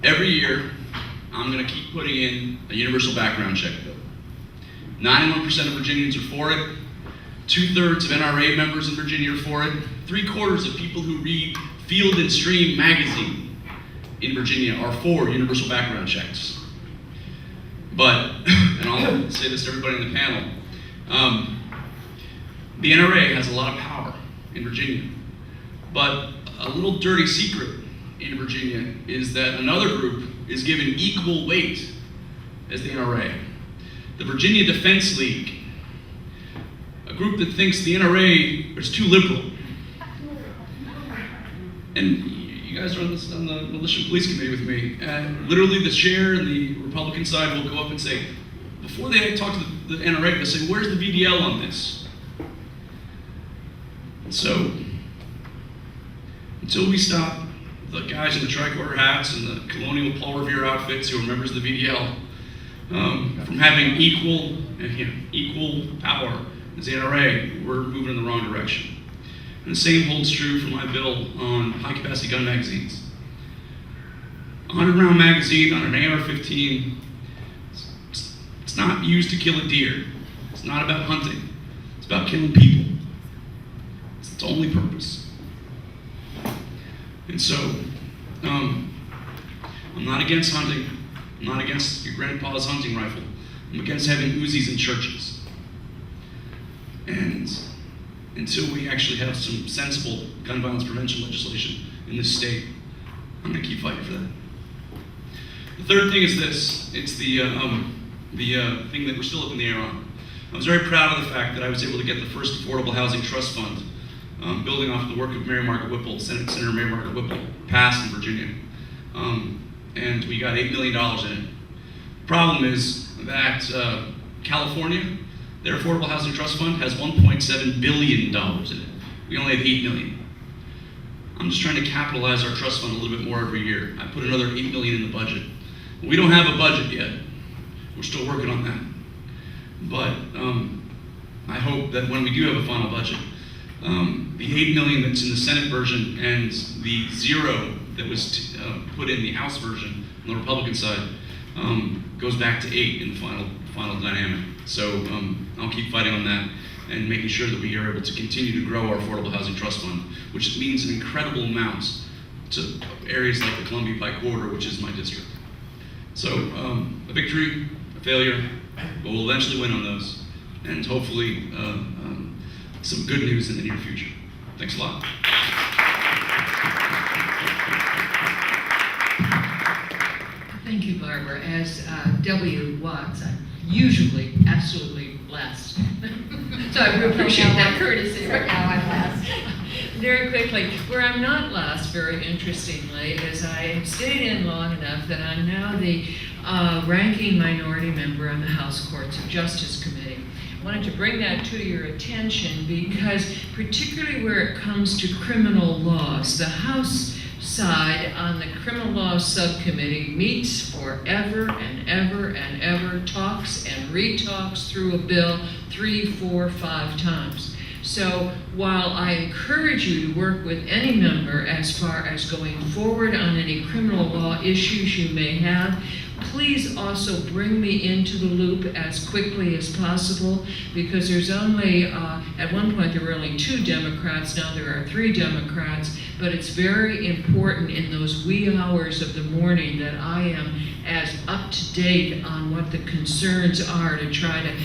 Every year, I'm going to keep putting in a universal background check bill. 91% of Virginians are for it. 2/3 of NRA members in Virginia are for it. 3/4 of people who read Field and Stream magazine in Virginia are for universal background checks. But, and I'll say this to everybody in the panel, the NRA has a lot of power in Virginia. But a little dirty secret in Virginia is that another group is given equal weight as the NRA. The Virginia Defense League, a group that thinks the NRA is too liberal. And you guys are on the Militia Police Committee with me, and literally the chair and the Republican side will go up and say, before they talk to the NRA, they'll say, where's the VDL on this? So, until we stop the guys in the tricorner hats and the colonial Paul Revere outfits who are members of the VDL from having equal power as the NRA, we're moving in the wrong direction. And the same holds true for my bill on high-capacity gun magazines. A 100-round magazine on an AR-15, it's not used to kill a deer. It's not about hunting. It's about killing people. It's its only purpose. And so, I'm not against hunting. I'm not against your grandpa's hunting rifle. I'm against having Uzis in churches. And until we actually have some sensible gun violence prevention legislation in this state, I'm going to keep fighting for that. The third thing is this. It's the thing that we're still up in the air on. I was very proud of the fact that I was able to get the first Affordable Housing Trust Fund, building off the work of Mary Margaret Whipple, Senator Mary Margaret Whipple, passed in Virginia. And we got $8 million in it. The problem is that California, their Affordable Housing Trust Fund has $1.7 billion in it. We only have $8 million. I'm just trying to capitalize our trust fund a little bit more every year. I put another $8 million in the budget. We don't have a budget yet. We're still working on that. But I hope that when we do have a final budget, the $8 million that's in the Senate version and the zero that was put in the House version on the Republican side goes back to 8 in the final dynamic. So I'll keep fighting on that and making sure that we are able to continue to grow our Affordable Housing Trust Fund, which means an incredible amount to areas like the Columbia Pike Corridor, which is my district. So a victory, a failure, but we'll eventually win on those, and hopefully some good news in the near future. Thanks a lot. Thank you, Barbara. As W. Watts, I'm usually absolutely last. So I appreciate that courtesy. For now, I'm last. Very quickly, where I'm not last, very interestingly, is I have stayed in long enough that I'm now the ranking minority member on the House Courts of Justice Committee. I wanted to bring that to your attention because particularly where it comes to criminal laws, the House side on the criminal law subcommittee meets forever and ever and ever, talks and retalks through a bill 3, 4, 5 times. So while I encourage you to work with any member as far as going forward on any criminal law issues you may have, please also bring me into the loop as quickly as possible, because there's only, at one point there were only 2 Democrats, now there are 3 Democrats, but it's very important in those wee hours of the morning that I am as up to date on what the concerns are to try to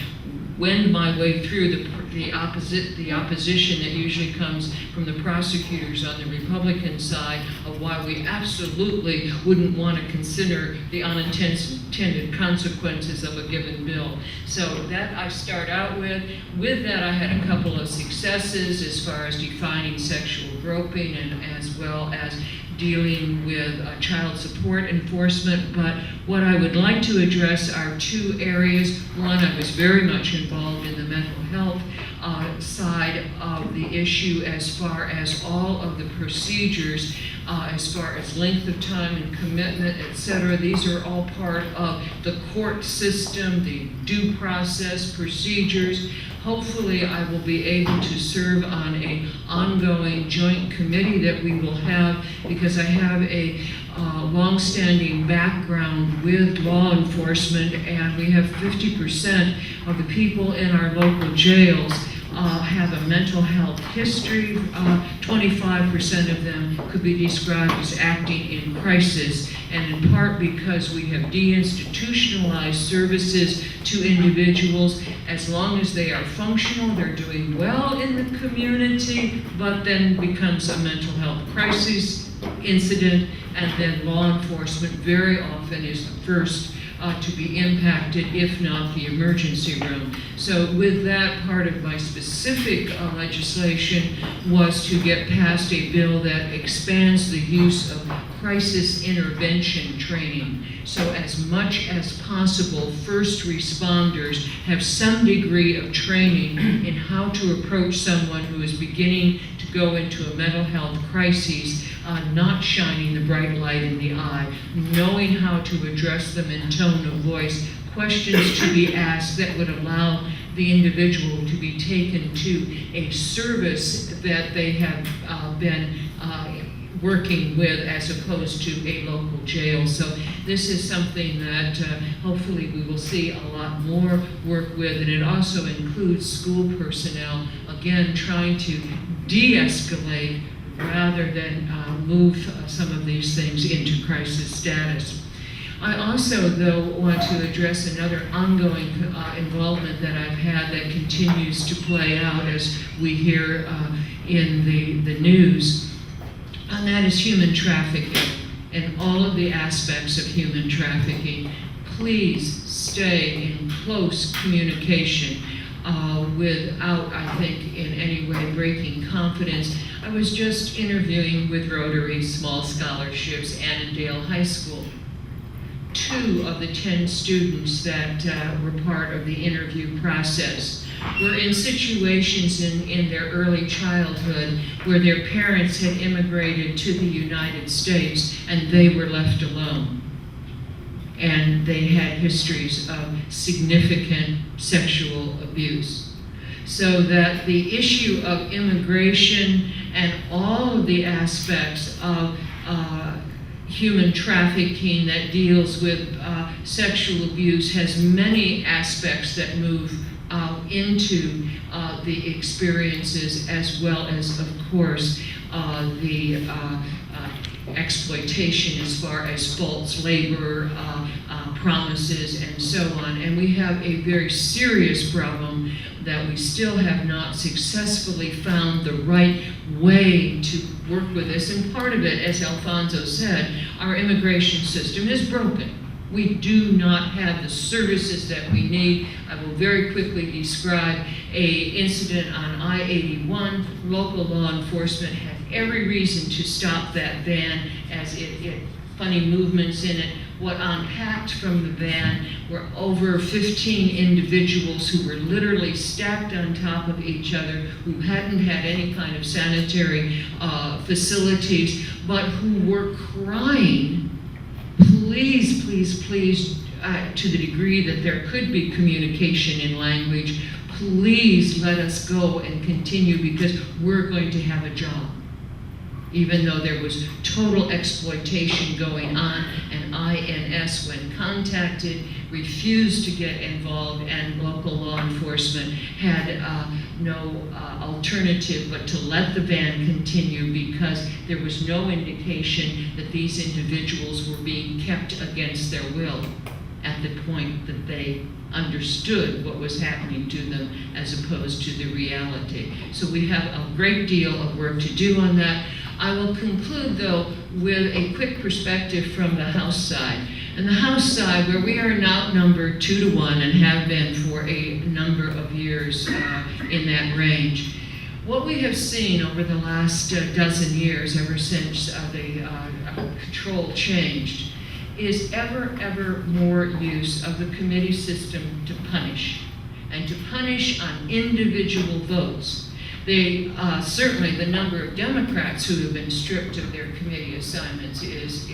wend my way through the opposition that usually comes from the prosecutors on the Republican side of why we absolutely wouldn't want to consider the unintended consequences of a given bill. So that I start out with. With that, I had a couple of successes as far as defining sexual groping and as well as dealing with child support enforcement, but what I would like to address are 2 areas. One, I was very much involved in the mental health side of the issue as far as all of the procedures, as far as length of time and commitment, etc. These are all part of the court system, the due process procedures. Hopefully, I will be able to serve on an ongoing joint committee that we will have, because I have a long-standing background with law enforcement, and we have 50% of the people in our local jails have a mental health history. 25% of them could be described as acting in crisis, and in part because we have deinstitutionalized services to individuals. As long as they are functional, they're doing well in the community, but then becomes a mental health crisis incident, and then law enforcement very often is the first to be impacted, if not the emergency room. So with that, part of my specific legislation was to get passed a bill that expands the use of crisis intervention training. So as much as possible, first responders have some degree of training in how to approach someone who is beginning to go into a mental health crisis, not shining the bright light in the eye, knowing how to address them in tone of voice, questions to be asked that would allow the individual to be taken to a service that they have been working with, as opposed to a local jail. So this is something that hopefully we will see a lot more work with, and it also includes school personnel, again, trying to de-escalate rather than move some of these things into crisis status. I also, though, want to address another ongoing involvement that I've had that continues to play out as we hear in the news, and that is human trafficking and all of the aspects of human trafficking. Please stay in close communication without, I think, in any way breaking confidence. I was just interviewing with Rotary Small Scholarships, Annandale High School. 2 of the 10 students that were part of the interview process were in situations in their early childhood where their parents had immigrated to the United States and they were left alone. And they had histories of significant sexual abuse. So that the issue of immigration and all of the aspects of human trafficking that deals with sexual abuse has many aspects that move into the experiences, as well as, of course, the exploitation as far as false labor, promises, and so on. And we have a very serious problem that we still have not successfully found the right way to work with this. And part of it, as Alfonso said, our immigration system is broken. We do not have the services that we need. I will very quickly describe an incident on I-81. Local law enforcement had every reason to stop that van as it funny movements in it. What unpacked from the van were over 15 individuals who were literally stacked on top of each other, who hadn't had any kind of sanitary facilities, but who were crying, please, please, please, to the degree that there could be communication in language, please let us go and continue because we're going to have a job. Even though there was total exploitation going on, and INS, when contacted, refused to get involved, and local law enforcement had no alternative but to let the van continue because there was no indication that these individuals were being kept against their will at the point that they understood what was happening to them as opposed to the reality. So we have a great deal of work to do on that. I will conclude, though, with a quick perspective from the House side. And the House side, where we are now numbered 2-1 and have been for a number of years in that range. What we have seen over the last dozen years, ever since the control changed, is ever more use of the committee system to punish, and to punish on individual votes. They, certainly the number of Democrats who have been stripped of their committee assignments is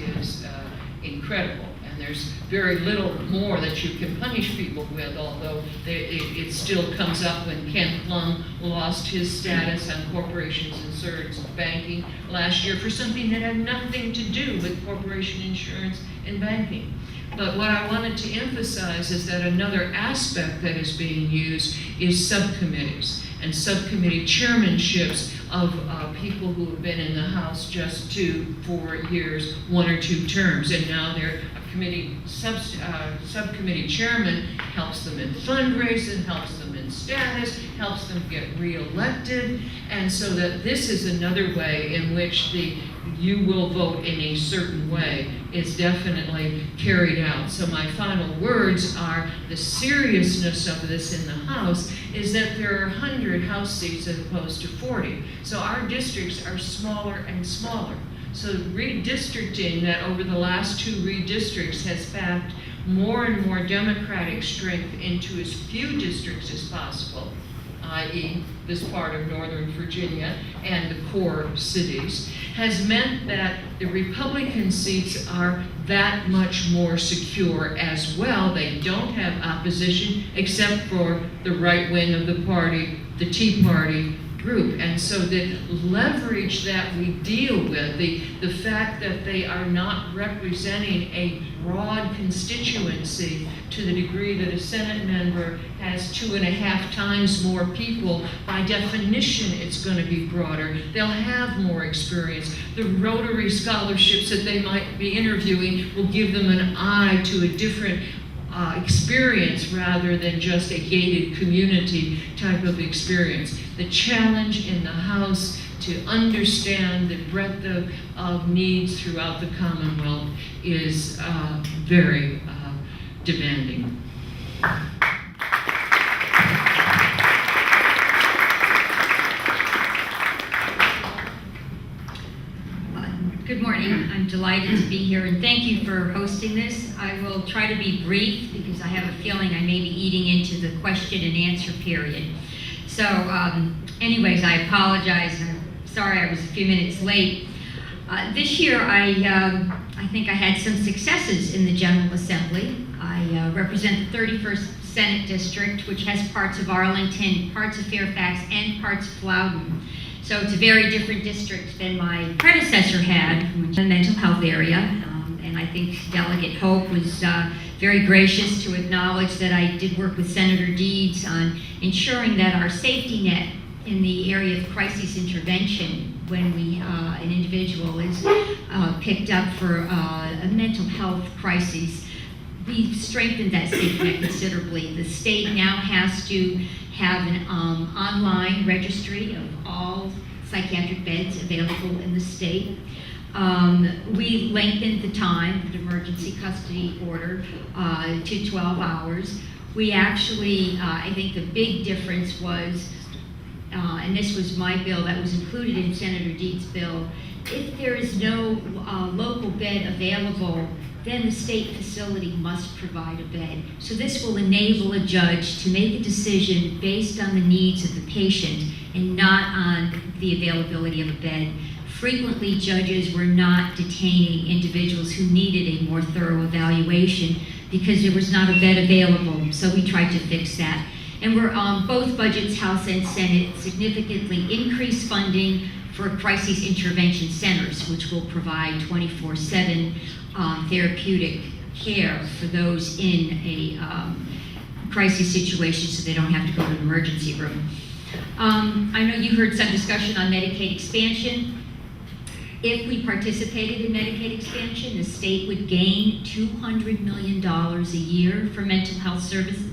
incredible. And there's very little more that you can punish people with, although it still comes up when Ken Plum lost his status on corporations, insurance, and banking last year for something that had nothing to do with corporation insurance and banking. But what I wanted to emphasize is that another aspect that is being used is subcommittees and subcommittee chairmanships of people who have been in the House just 2-4 years, 1 or 2 terms, and now they're a committee subcommittee chairman, helps them in fundraising, helps them in status, helps them get reelected, and so that this is another way in which the you will vote in a certain way is definitely carried out. So my final words are the seriousness of this in the House is that there are 100 House seats as opposed to 40. So our districts are smaller and smaller. So redistricting that over the last 2 redistricts has packed more and more Democratic strength into as few districts as possible, i.e. this part of Northern Virginia and the core cities, has meant that the Republican seats are that much more secure as well. They don't have opposition except for the right wing of the party, the Tea Party group. And so the leverage that we deal with, the fact that they are not representing a broad constituency to the degree that a Senate member has 2.5 times more people, by definition it's going to be broader. They'll have more experience. The Rotary scholarships that they might be interviewing will give them an eye to a different experience rather than just a gated community type of experience. The challenge in the House to understand the breadth of needs throughout the Commonwealth is very demanding. Good morning. I'm delighted to be here, and thank you for hosting this. I will try to be brief because I have a feeling I may be eating into the question and answer period. So anyways, I apologize. I'm sorry I was a few minutes late. This year, I think I had some successes in the General Assembly. I represent the 31st Senate District, which has parts of Arlington, parts of Fairfax, and parts of Loudoun. So it's a very different district than my predecessor had, which is the mental health area. And I think Delegate Hope was very gracious to acknowledge that I did work with Senator Deeds on ensuring that our safety net in the area of crisis intervention, when an individual is picked up for a mental health crisis, we strengthened that safety net considerably. The state now has to have an online registry of all psychiatric beds available in the state. We lengthened the time of the emergency custody order to 12 hours. We actually, I think the big difference was, and this was my bill that was included in Senator Deeds' bill, if there is no local bed available, then the state facility must provide a bed. So this will enable a judge to make a decision based on the needs of the patient and not on the availability of a bed. Frequently, judges were not detaining individuals who needed a more thorough evaluation because there was not a bed available. So we tried to fix that. And we're both budgets, House and Senate, significantly increased funding for crisis intervention centers, which will provide 24/7 therapeutic care for those in a crisis situation so they don't have to go to an emergency room. I know you heard some discussion on Medicaid expansion. If we participated in Medicaid expansion, the state would gain $200 million a year for mental health services.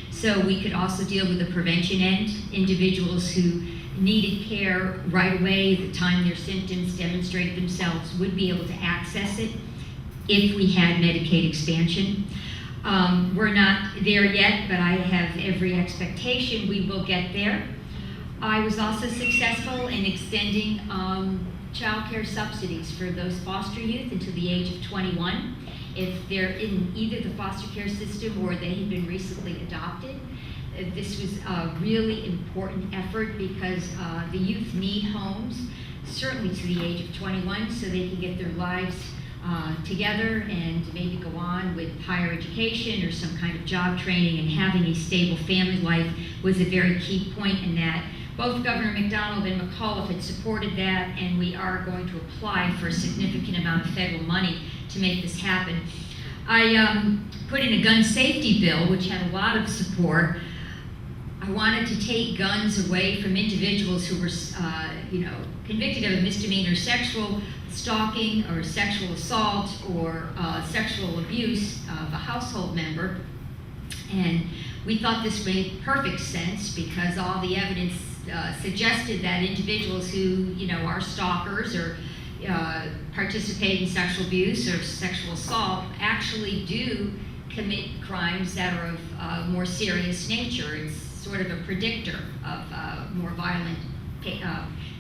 So we could also deal with the prevention end, individuals who needed care right away at the time their symptoms demonstrated themselves would be able to access it if we had Medicaid expansion. We're not there yet, but I have every expectation we will get there. I was also successful in extending child care subsidies for those foster youth until the age of 21. If they're in either the foster care system or they have been recently adopted. This was a really important effort because the youth need homes, certainly to the age of 21, so they can get their lives together and maybe go on with higher education or some kind of job training, and having a stable family life was a very key point in that. Both Governor McDonald and McAuliffe had supported that, and we are going to apply for a significant amount of federal money to make this happen. I put in a gun safety bill, which had a lot of support. I wanted to take guns away from individuals who were, convicted of a misdemeanor sexual stalking or sexual assault or sexual abuse of a household member. And we thought this made perfect sense because all the evidence suggested that individuals who, are stalkers or participate in sexual abuse or sexual assault actually do commit crimes that are of more serious nature. It's sort of a predictor of more violent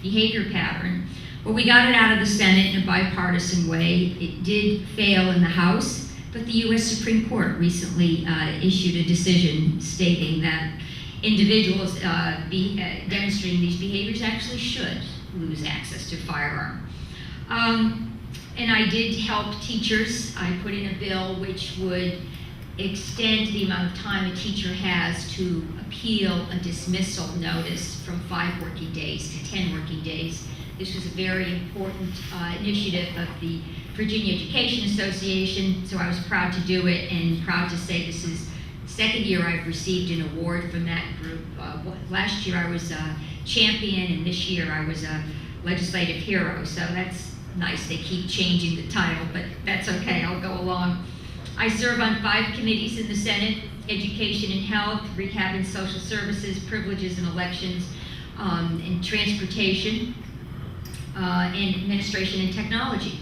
behavior pattern. Well, we got it out of the Senate in a bipartisan way. It did fail in the House, but the U.S. Supreme Court recently issued a decision stating that individuals demonstrating these behaviors actually should lose access to a firearm. And I did help teachers. I put in a bill which would extend the amount of time a teacher has to appeal a dismissal notice from 5 working days to 10 working days. This was a very important initiative of the Virginia Education Association, so I was proud to do it and proud to say this is the second year I've received an award from that group. Last year I was a champion, and this year I was a legislative hero, so that's nice. They keep changing the title, but that's okay, I'll go along. I serve on 5 committees in the Senate: Education and Health, Rehab and Social Services, Privileges and Elections, and Transportation, and Administration and Technology.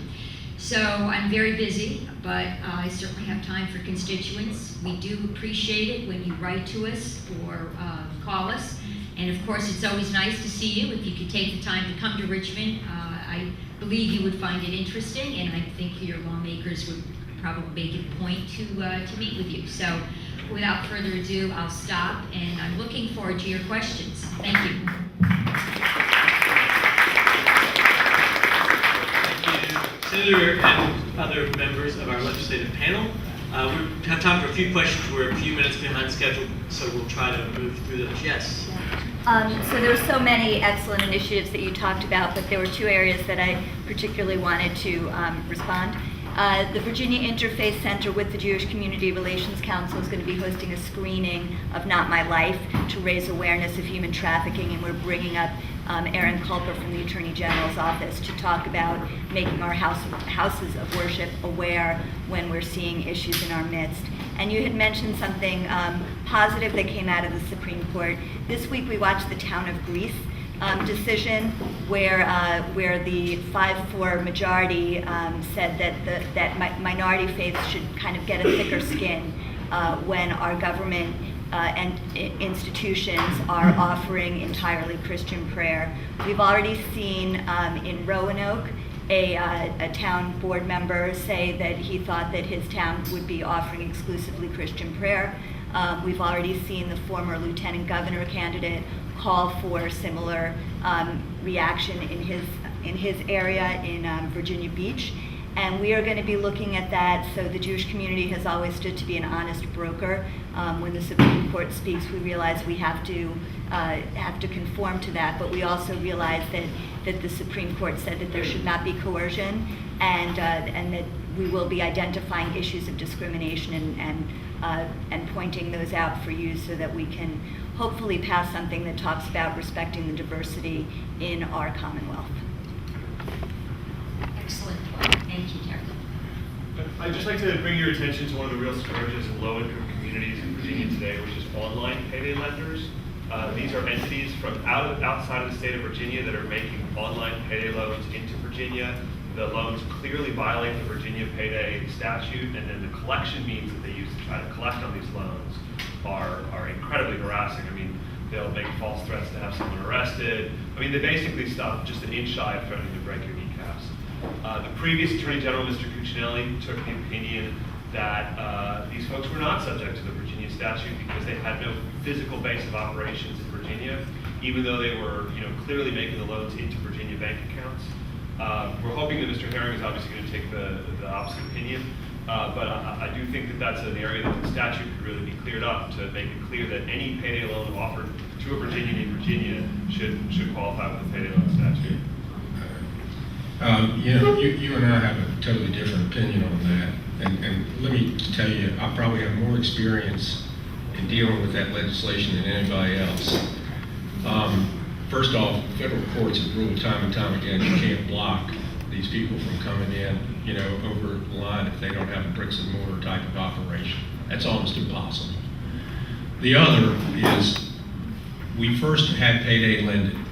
So I'm very busy, but I certainly have time for constituents. We do appreciate it when you write to us or call us. And of course, it's always nice to see you. If you could take the time to come to Richmond, I believe you would find it interesting, and I think your lawmakers would probably make it a point to meet with you. So without further ado, I'll stop, and I'm looking forward to your questions. Thank you. Thank you, Senator and other members of our legislative panel. We have time for a few questions. We're a few minutes behind schedule, so we'll try to move through those. Yes? So there were so many excellent initiatives that you talked about, but there were 2 areas that I particularly wanted to respond. The Virginia Interfaith Center with the Jewish Community Relations Council is going to be hosting a screening of Not My Life to raise awareness of human trafficking, and we're bringing up Aaron Culper from the Attorney General's office to talk about making our houses of worship aware when we're seeing issues in our midst. And you had mentioned something positive that came out of the Supreme Court. This week we watched the Town of Greece decision where the 5-4 majority said that minority faiths should kind of get a thicker skin when our government and institutions are offering entirely Christian prayer. We've already seen in Roanoke a town board member say that he thought that his town would be offering exclusively Christian prayer. We've already seen the former lieutenant governor candidate call for similar reaction in his area in Virginia Beach. And we are going to be looking at that. So the Jewish community has always stood to be an honest broker. When the Supreme Court speaks, we realize we have to conform to that. But we also realize that the Supreme Court said that there should not be coercion, and that we will be identifying issues of discrimination and pointing those out for you, so that we can hopefully pass something that talks about respecting the diversity in our Commonwealth. Excellent point. Thank you, Terry. I'd just like to bring your attention to one of the real scourges in low-income communities in Virginia today, which is online payday lenders. These are entities from outside of the state of Virginia that are making online payday loans into Virginia. The loans clearly violate the Virginia payday statute, and then the collection means that they use to try to collect on these loans are incredibly harassing. I mean, they'll make false threats to have someone arrested. I mean, they basically stop just an inch shy of threatening to break your kneecaps. The previous Attorney General, Mr. Cuccinelli, took the opinion that these folks were not subject to the Virginia statute because they had no physical base of operations in Virginia, even though they were, clearly making the loans into Virginia bank accounts. We're hoping that Mr. Herring is obviously going to take the opposite opinion, but I do think that that's an area that the statute could really be cleared up to make it clear that any payday loan offered to a Virginian in Virginia should qualify with the payday loan statute. You and I have a totally different opinion on that. And let me tell you, I probably have more experience in dealing with that legislation than anybody else. First off, federal courts have ruled time and time again you can't block these people from coming in, over the line if they don't have a bricks and mortar type of operation. That's almost impossible. The other is, we first had payday lending.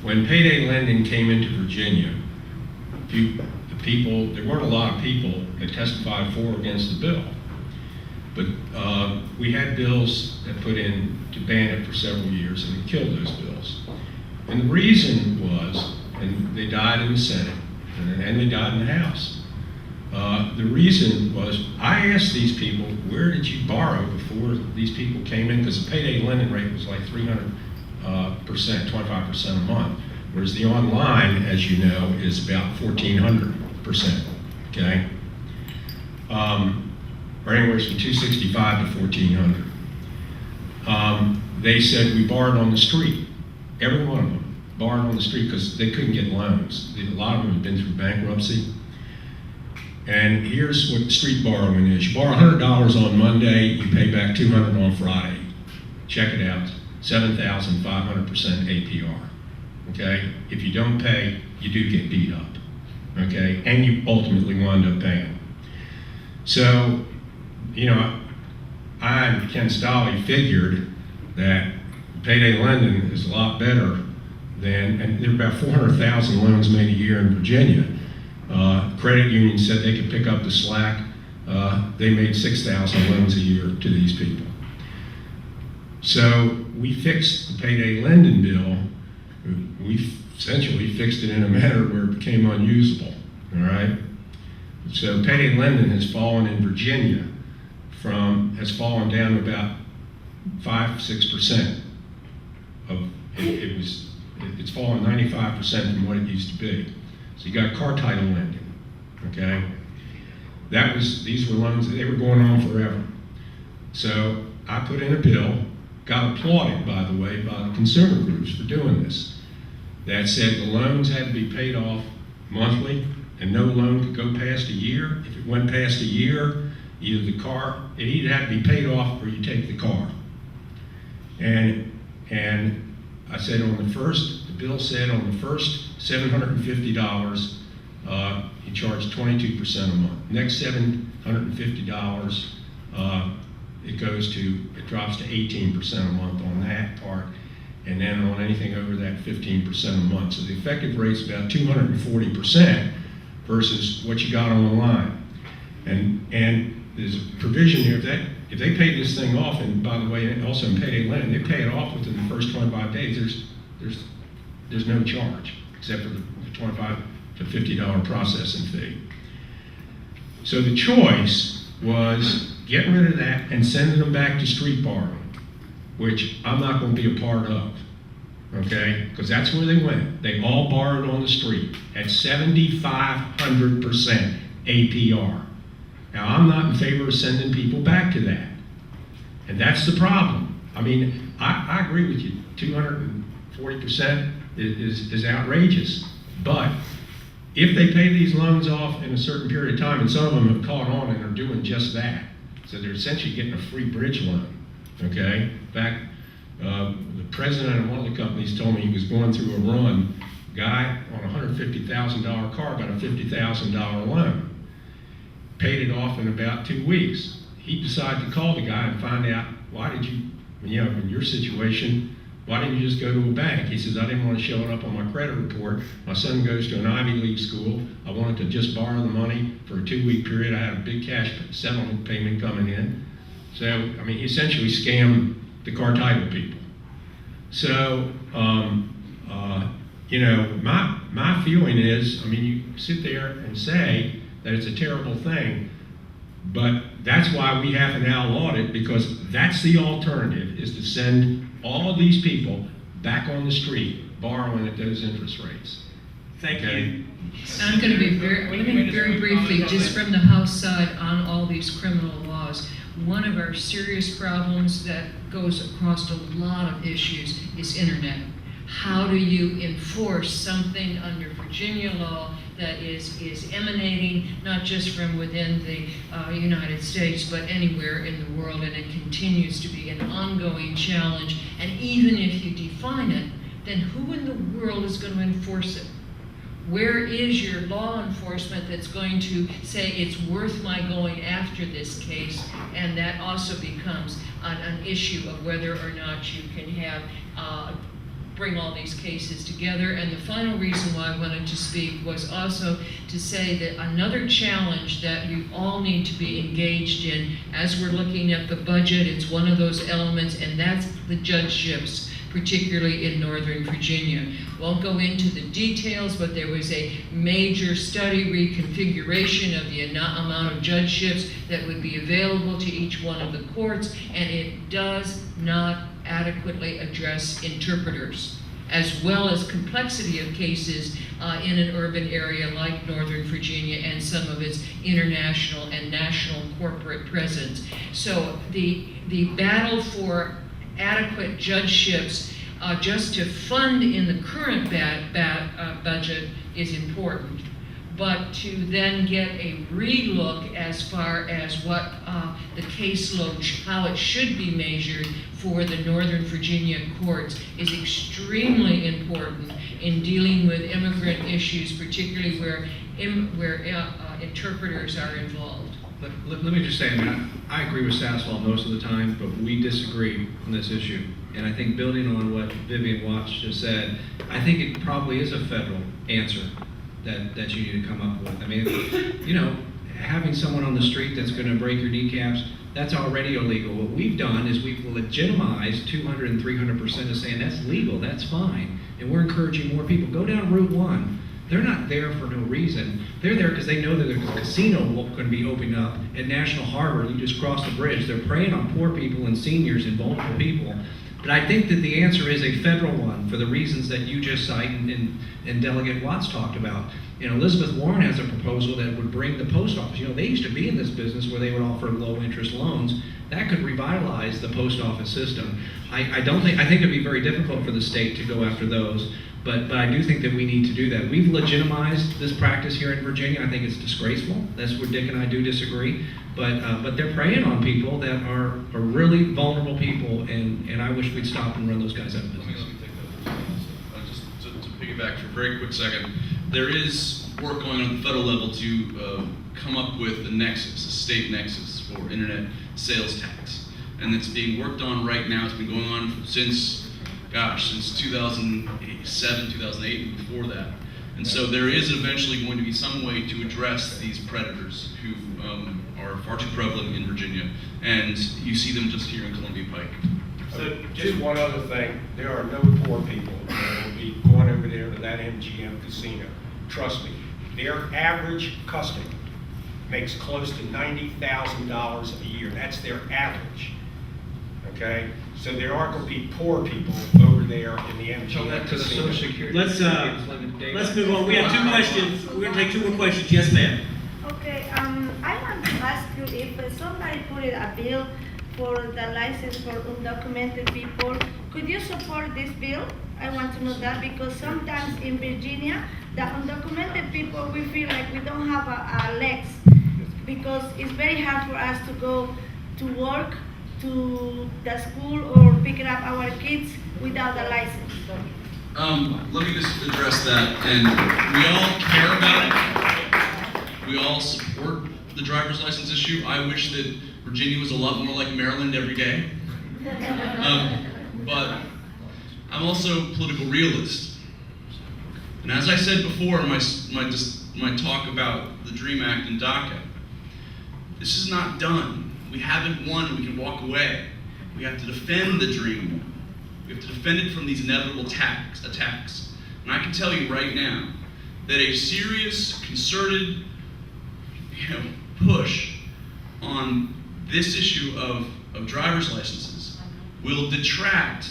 When payday lending came into Virginia, there weren't a lot of people that testified for or against the bill. But we had bills that put in to ban it for several years, and it killed those bills. And the reason was, and they died in the Senate, and they died in the House. The reason was, I asked these people, where did you borrow before these people came in? Because the payday lending rate was like 300%, 25% a month. Whereas the online, as you know, is about 1,400%, okay? Or anywhere from 265 to 1,400. They said we borrowed on the street. Every one of them borrowed on the street because they couldn't get loans. A lot of them had been through bankruptcy. And here's what street borrowing is. You borrow $100 on Monday, you pay back $200 on Friday. Check it out, 7,500% APR. Okay, if you don't pay, you do get beat up, okay, and you ultimately wind up paying. So, I and Ken Stolley figured that payday lending is a lot better than, and there are about 400,000 loans made a year in Virginia. Credit unions said they could pick up the slack. They made 6,000 loans a year to these people. So we fixed the payday lending bill. We essentially fixed it in a manner where it became unusable, all right? So payday lending has fallen in Virginia has fallen down to about 5-6% it's fallen 95% from what it used to be. So you got car title lending, okay? These were loans that they were going on forever. So I put in a bill, got applauded, by the way, by the consumer groups for doing this. That said the loans had to be paid off monthly, and no loan could go past a year. If it went past a year, it either had to be paid off or you take the car. And I said the bill said on the first $750, he charged 22% a month. Next $750, it drops to 18% a month on that part. And then on anything over that, 15% a month. So the effective rate's about 240% versus what you got on the line. And there's a provision here that if they pay this thing off, and by the way, also in payday lending, they pay it off within the first 25 days, there's no charge, except for the 25 a $50 processing fee. So the choice was getting rid of that and sending them back to street borrowing, which I'm not going to be a part of, okay? Because that's where they went. They all borrowed on the street at 7,500% APR. Now, I'm not in favor of sending people back to that. And that's the problem. I mean, I agree with you. 240% is outrageous. But if they pay these loans off in a certain period of time, and some of them have caught on and are doing just that, so they're essentially getting a free bridge loan, okay? In fact, the president of one of the companies told me he was going through a run. Guy on a $150,000 car got a $50,000 loan. Paid it off in about 2 weeks. He decided to call the guy and find out, why did you, in your situation, why didn't you just go to a bank? He says, I didn't want to show it up on my credit report. My son goes to an Ivy League school. I wanted to just borrow the money for a 2-week period. I had a big cash settlement payment coming in. So, I mean, he essentially scammed the car title people. So, my feeling is, I mean, you sit there and say that it's a terrible thing, but that's why we have to now audit, because that's the alternative, is to send all of these people back on the street borrowing at those interest rates. Thank Okay. you. I'm going to be very briefly, just from the House side on all these criminal laws. One of our serious problems that goes across a lot of issues is internet. How do you enforce something under Virginia law that is emanating not just from within the United States, but anywhere in the world, and it continues to be an ongoing challenge. And even if you define it, then who in the world is going to enforce it? Where is your law enforcement that's going to say it's worth my going after this case? And that also becomes an issue of whether or not you can have bring all these cases together. And the final reason why I wanted to speak was also to say that another challenge that you all need to be engaged in as we're looking at the budget, it's one of those elements, and that's the judgeships, particularly in Northern Virginia. Won't go into the details, but there was a major study reconfiguration of the amount of judgeships that would be available to each one of the courts, and it does not adequately address interpreters, as well as complexity of cases in an urban area like Northern Virginia and some of its international and national corporate presence. So the battle for adequate judgeships just to fund in the current budget is important, but to then get a relook as far as what the caseload, how it should be measured for the Northern Virginia courts is extremely important in dealing with immigrant issues, particularly where interpreters are involved. Let me just say, I agree with Saswell most of the time, but we disagree on this issue. And I think building on what Vivian Watts just said, I think it probably is a federal answer that you need to come up with. I mean, having someone on the street that's going to break your kneecaps, that's already illegal. What we've done is we've legitimized 200 and 300% of saying that's legal, that's fine. And we're encouraging more people. Go down Route 1. They're not there for no reason. They're there because they know that there's a casino going to be opening up at National Harbor. You just cross the bridge. They're preying on poor people and seniors and vulnerable people. But I think that the answer is a federal one for the reasons that you just cite and Delegate Watts talked about. Elizabeth Warren has a proposal that would bring the post office. They used to be in this business where they would offer low interest loans. That could revitalize the post office system. I think it'd be very difficult for the state to go after those. But I do think that we need to do that. We've legitimized this practice here in Virginia. I think it's disgraceful. That's where Dick and I do disagree. But they're preying on people that are really vulnerable people, and I wish we'd stop and run those guys out of business. Let me take that. Just to piggyback for a very quick second, there is work going on at the federal level to come up with a nexus, a state nexus for internet sales tax. And it's being worked on right now. It's been going on since 2007, 2008, and before that. And so there is eventually going to be some way to address these predators who are far too prevalent in Virginia. And you see them just here in Columbia Pike. So just one other thing, there are no poor people that will be going over there to that MGM casino. Trust me, their average customer makes close to $90,000 a year. That's their average. Okay? So there aren't going to be poor people over there in the MGM. Tell that to the casino. Social Security. Let's move on. We have 2 questions. We're gonna take 2 more questions. Yes, ma'am. Okay, I want to ask you if somebody put a bill for the license for undocumented people, could you support this bill? I want to know that because sometimes in Virginia, the undocumented people, we feel like we don't have a legs because it's very hard for us to go to work, to the school, or pick up our kids without a license. Let me just address that, and we all care about it. We all support the driver's license issue. I wish that Virginia was a lot more like Maryland every day. But I'm also a political realist. And as I said before in my talk about the DREAM Act and DACA, this is not done. We haven't won, we can walk away. We have to defend the dream. We have to defend it from these inevitable attacks. And I can tell you right now that a serious, concerted push on this issue of driver's licenses will detract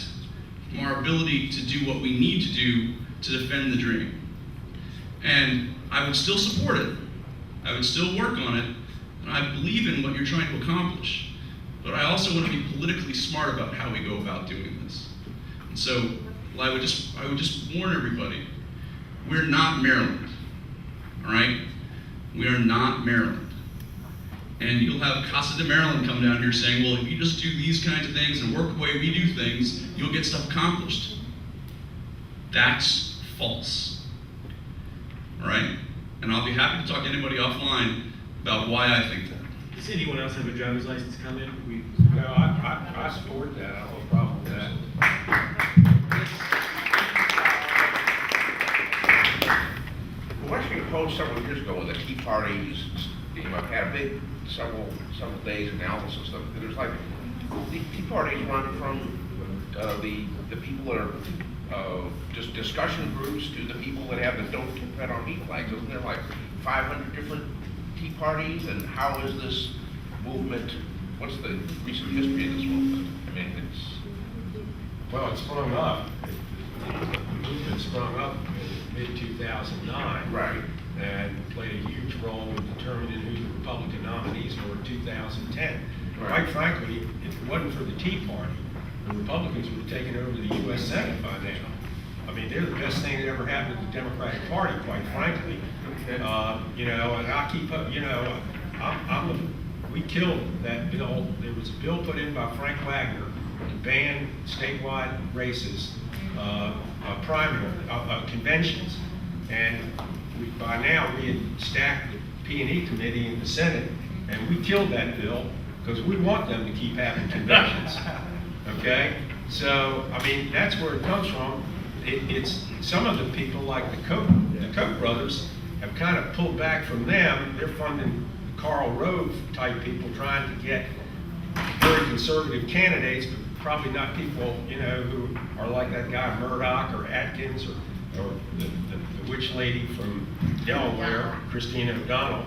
from our ability to do what we need to do to defend the dream. And I would still support it. I would still work on it. And I believe in what you're trying to accomplish. But I also want to be politically smart about how we go about doing this. And so I would just warn everybody, we're not Maryland, all right? We are not Maryland. And you'll have Casa de Maryland come down here saying, well, if you just do these kinds of things and work the way we do things, you'll get stuff accomplished. That's false, all right? And I'll be happy to talk to anybody offline about why I think that. Does anyone else have a driver's license comment? No, I support that. I don't have a problem with that. Washington Post several years ago when the Tea Party had a big several days analysis of it. There's like the Tea Parties run from the people that are just discussion groups to the people that have the Don't Tread on Me flags. Isn't there like 500 different Tea Parties? And how is this movement? What's the recent history of this movement? I mean, Well, it sprung up. The movement sprung up in mid-2009. Right. And played a huge role in determining who the Republican nominees were in 2010. Right. Quite frankly, if it wasn't for the Tea Party, the Republicans would have taken over the U.S. Senate by now. I mean, they're the best thing that ever happened to the Democratic Party, quite frankly. And I keep up, we killed that bill. There was a bill put in by Frank Wagner to ban statewide races, conventions. And by now, we had stacked the P&E committee in the Senate, and we killed that bill because we want them to keep having conventions. Okay? So, I mean, that's where it comes from. It's some of the people like the Koch brothers have kind of pulled back from them. They're funding Karl Rove type people trying to get very conservative candidates, but probably not people, who are like that guy Murdoch or Atkins or the witch lady from Delaware, Christine O'Donnell.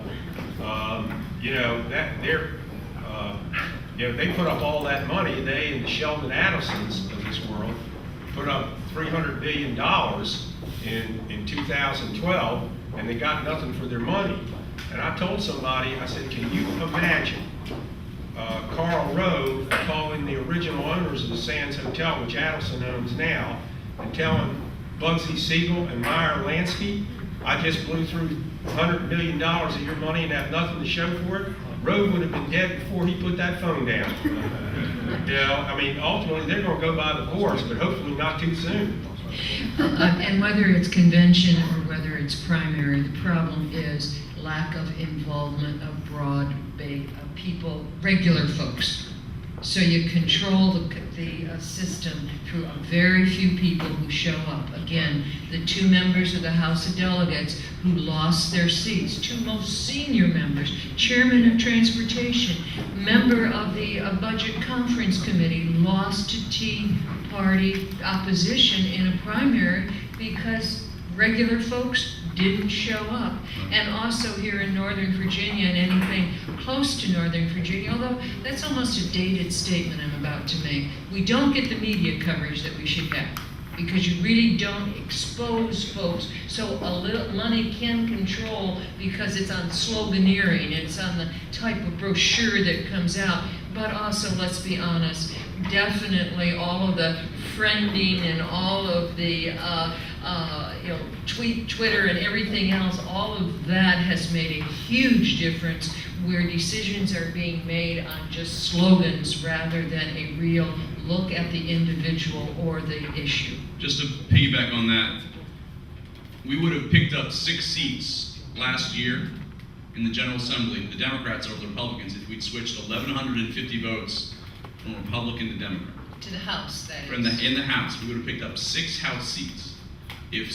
They put up all that money. They and the Sheldon Adelsons of this world put up $300 billion in 2012, and they got nothing for their money. And I told somebody, I said, can you imagine Karl Rove calling the original owners of the Sands Hotel, which Adelson owns now, and telling Bugsy Siegel and Meyer Lansky, I just blew through $100 million of your money and have nothing to show for it? Rove would have been dead before he put that phone down. Ultimately, they're going to go by the boards, but hopefully not too soon. And whether it's convention or whether it's primary, the problem is lack of involvement of broad base of people, regular folks. So you control the system through a very few people who show up. Again, the 2 members of the House of Delegates who lost their seats, 2 most senior members, chairman of transportation, member of the budget conference committee, lost to Tea Party opposition in a primary because regular folks didn't show up. And also here in Northern Virginia and anything close to Northern Virginia, although that's almost a dated statement I'm about to make, we don't get the media coverage that we should get, because you really don't expose folks. So a little money can control, because it's on sloganeering, it's on the type of brochure that comes out. But also, let's be honest, definitely all of the friending and all of the Twitter and everything else, all of that has made a huge difference, where decisions are being made on just slogans rather than a real look at the individual or the issue. Just to piggyback on that, we would have picked up 6 seats last year in the General Assembly, the Democrats over the Republicans, if we'd switched 1,150 votes from Republican to Democrat. To the House, that From is. in the House, we would have picked up 6 House seats. If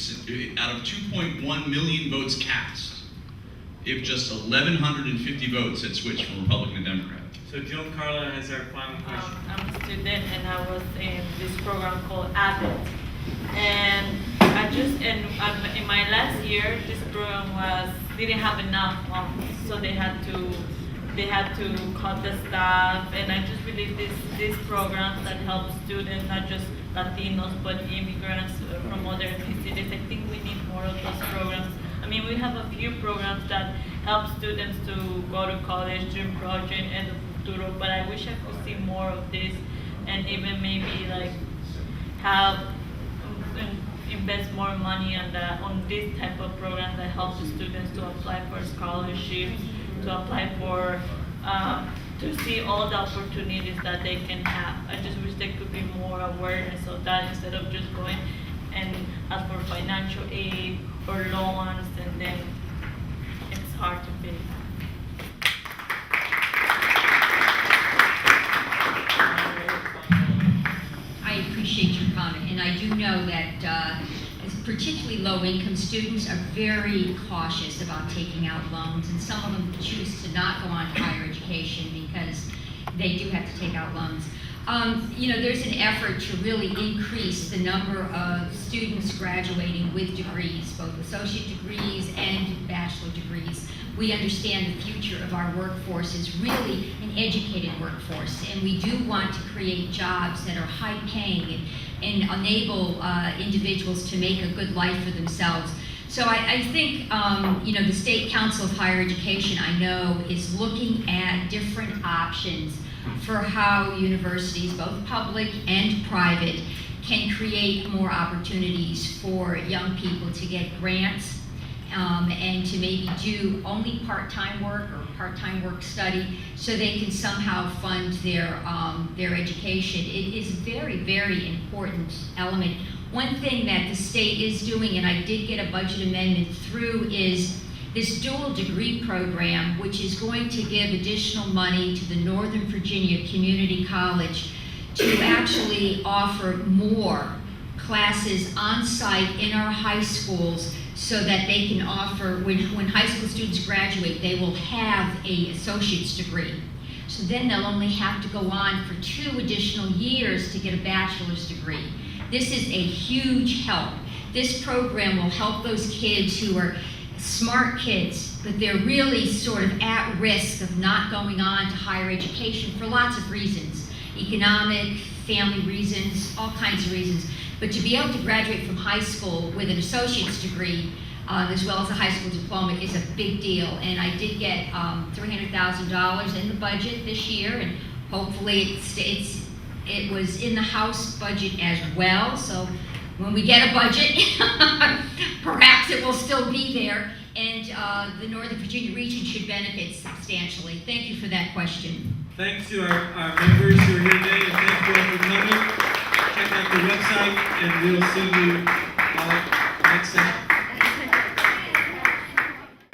out of 2.1 million votes cast, if just 1,150 votes had switched from Republican to Democrat. So Joan Carla has our final question. I'm a student and I was in this program called Abbott. And in my last year, this program didn't have enough funds, so they had to cut the staff. And I just believe these programs that help students, not just Latinos, but immigrants from other ethnicities, I think we need more of those programs. I mean, we have a few programs that help students to go to college, dream project, and the futuro, but I wish I could see more of this, and even maybe like have invest more money on this type of program that helps the students to apply for scholarships, to apply for to see all the opportunities that they can have. I just wish there could be more awareness of that, instead of just going and ask for financial aid or loans, and then it's hard to pay. I appreciate your comment, and I do know that particularly low-income students are very cautious about taking out loans, and some of them choose to not go on to higher education because they do have to take out loans. There's an effort to really increase the number of students graduating with degrees, both associate degrees and bachelor degrees. We understand the future of our workforce is really an educated workforce, and we do want to create jobs that are high-paying and enable individuals to make a good life for themselves. So I think, the State Council of Higher Education, I know, is looking at different options for how universities, both public and private, can create more opportunities for young people to get grants and to maybe do only part-time work or part-time work study, so they can somehow fund their education. It is a very, very important element. One thing that the state is doing, and I did get a budget amendment through, is this dual degree program, which is going to give additional money to the Northern Virginia Community College to actually offer more classes on site in our high schools, so that they can offer, when high school students graduate, they will have an associate's degree. So then they'll only have to go on for 2 additional years to get a bachelor's degree. This is a huge help. This program will help those kids who are smart kids, but they're really sort of at risk of not going on to higher education for lots of reasons. Economic, family reasons, all kinds of reasons. But to be able to graduate from high school with an associate's degree, as well as a high school diploma, is a big deal. And I did get $300,000 in the budget this year, and hopefully it was in the House budget as well. So when we get a budget, perhaps it will still be there, and the Northern Virginia region should benefit substantially. Thank you for that question. Thanks to our members who are here today, and thank you all for coming. Check out the website, and we'll see you next time.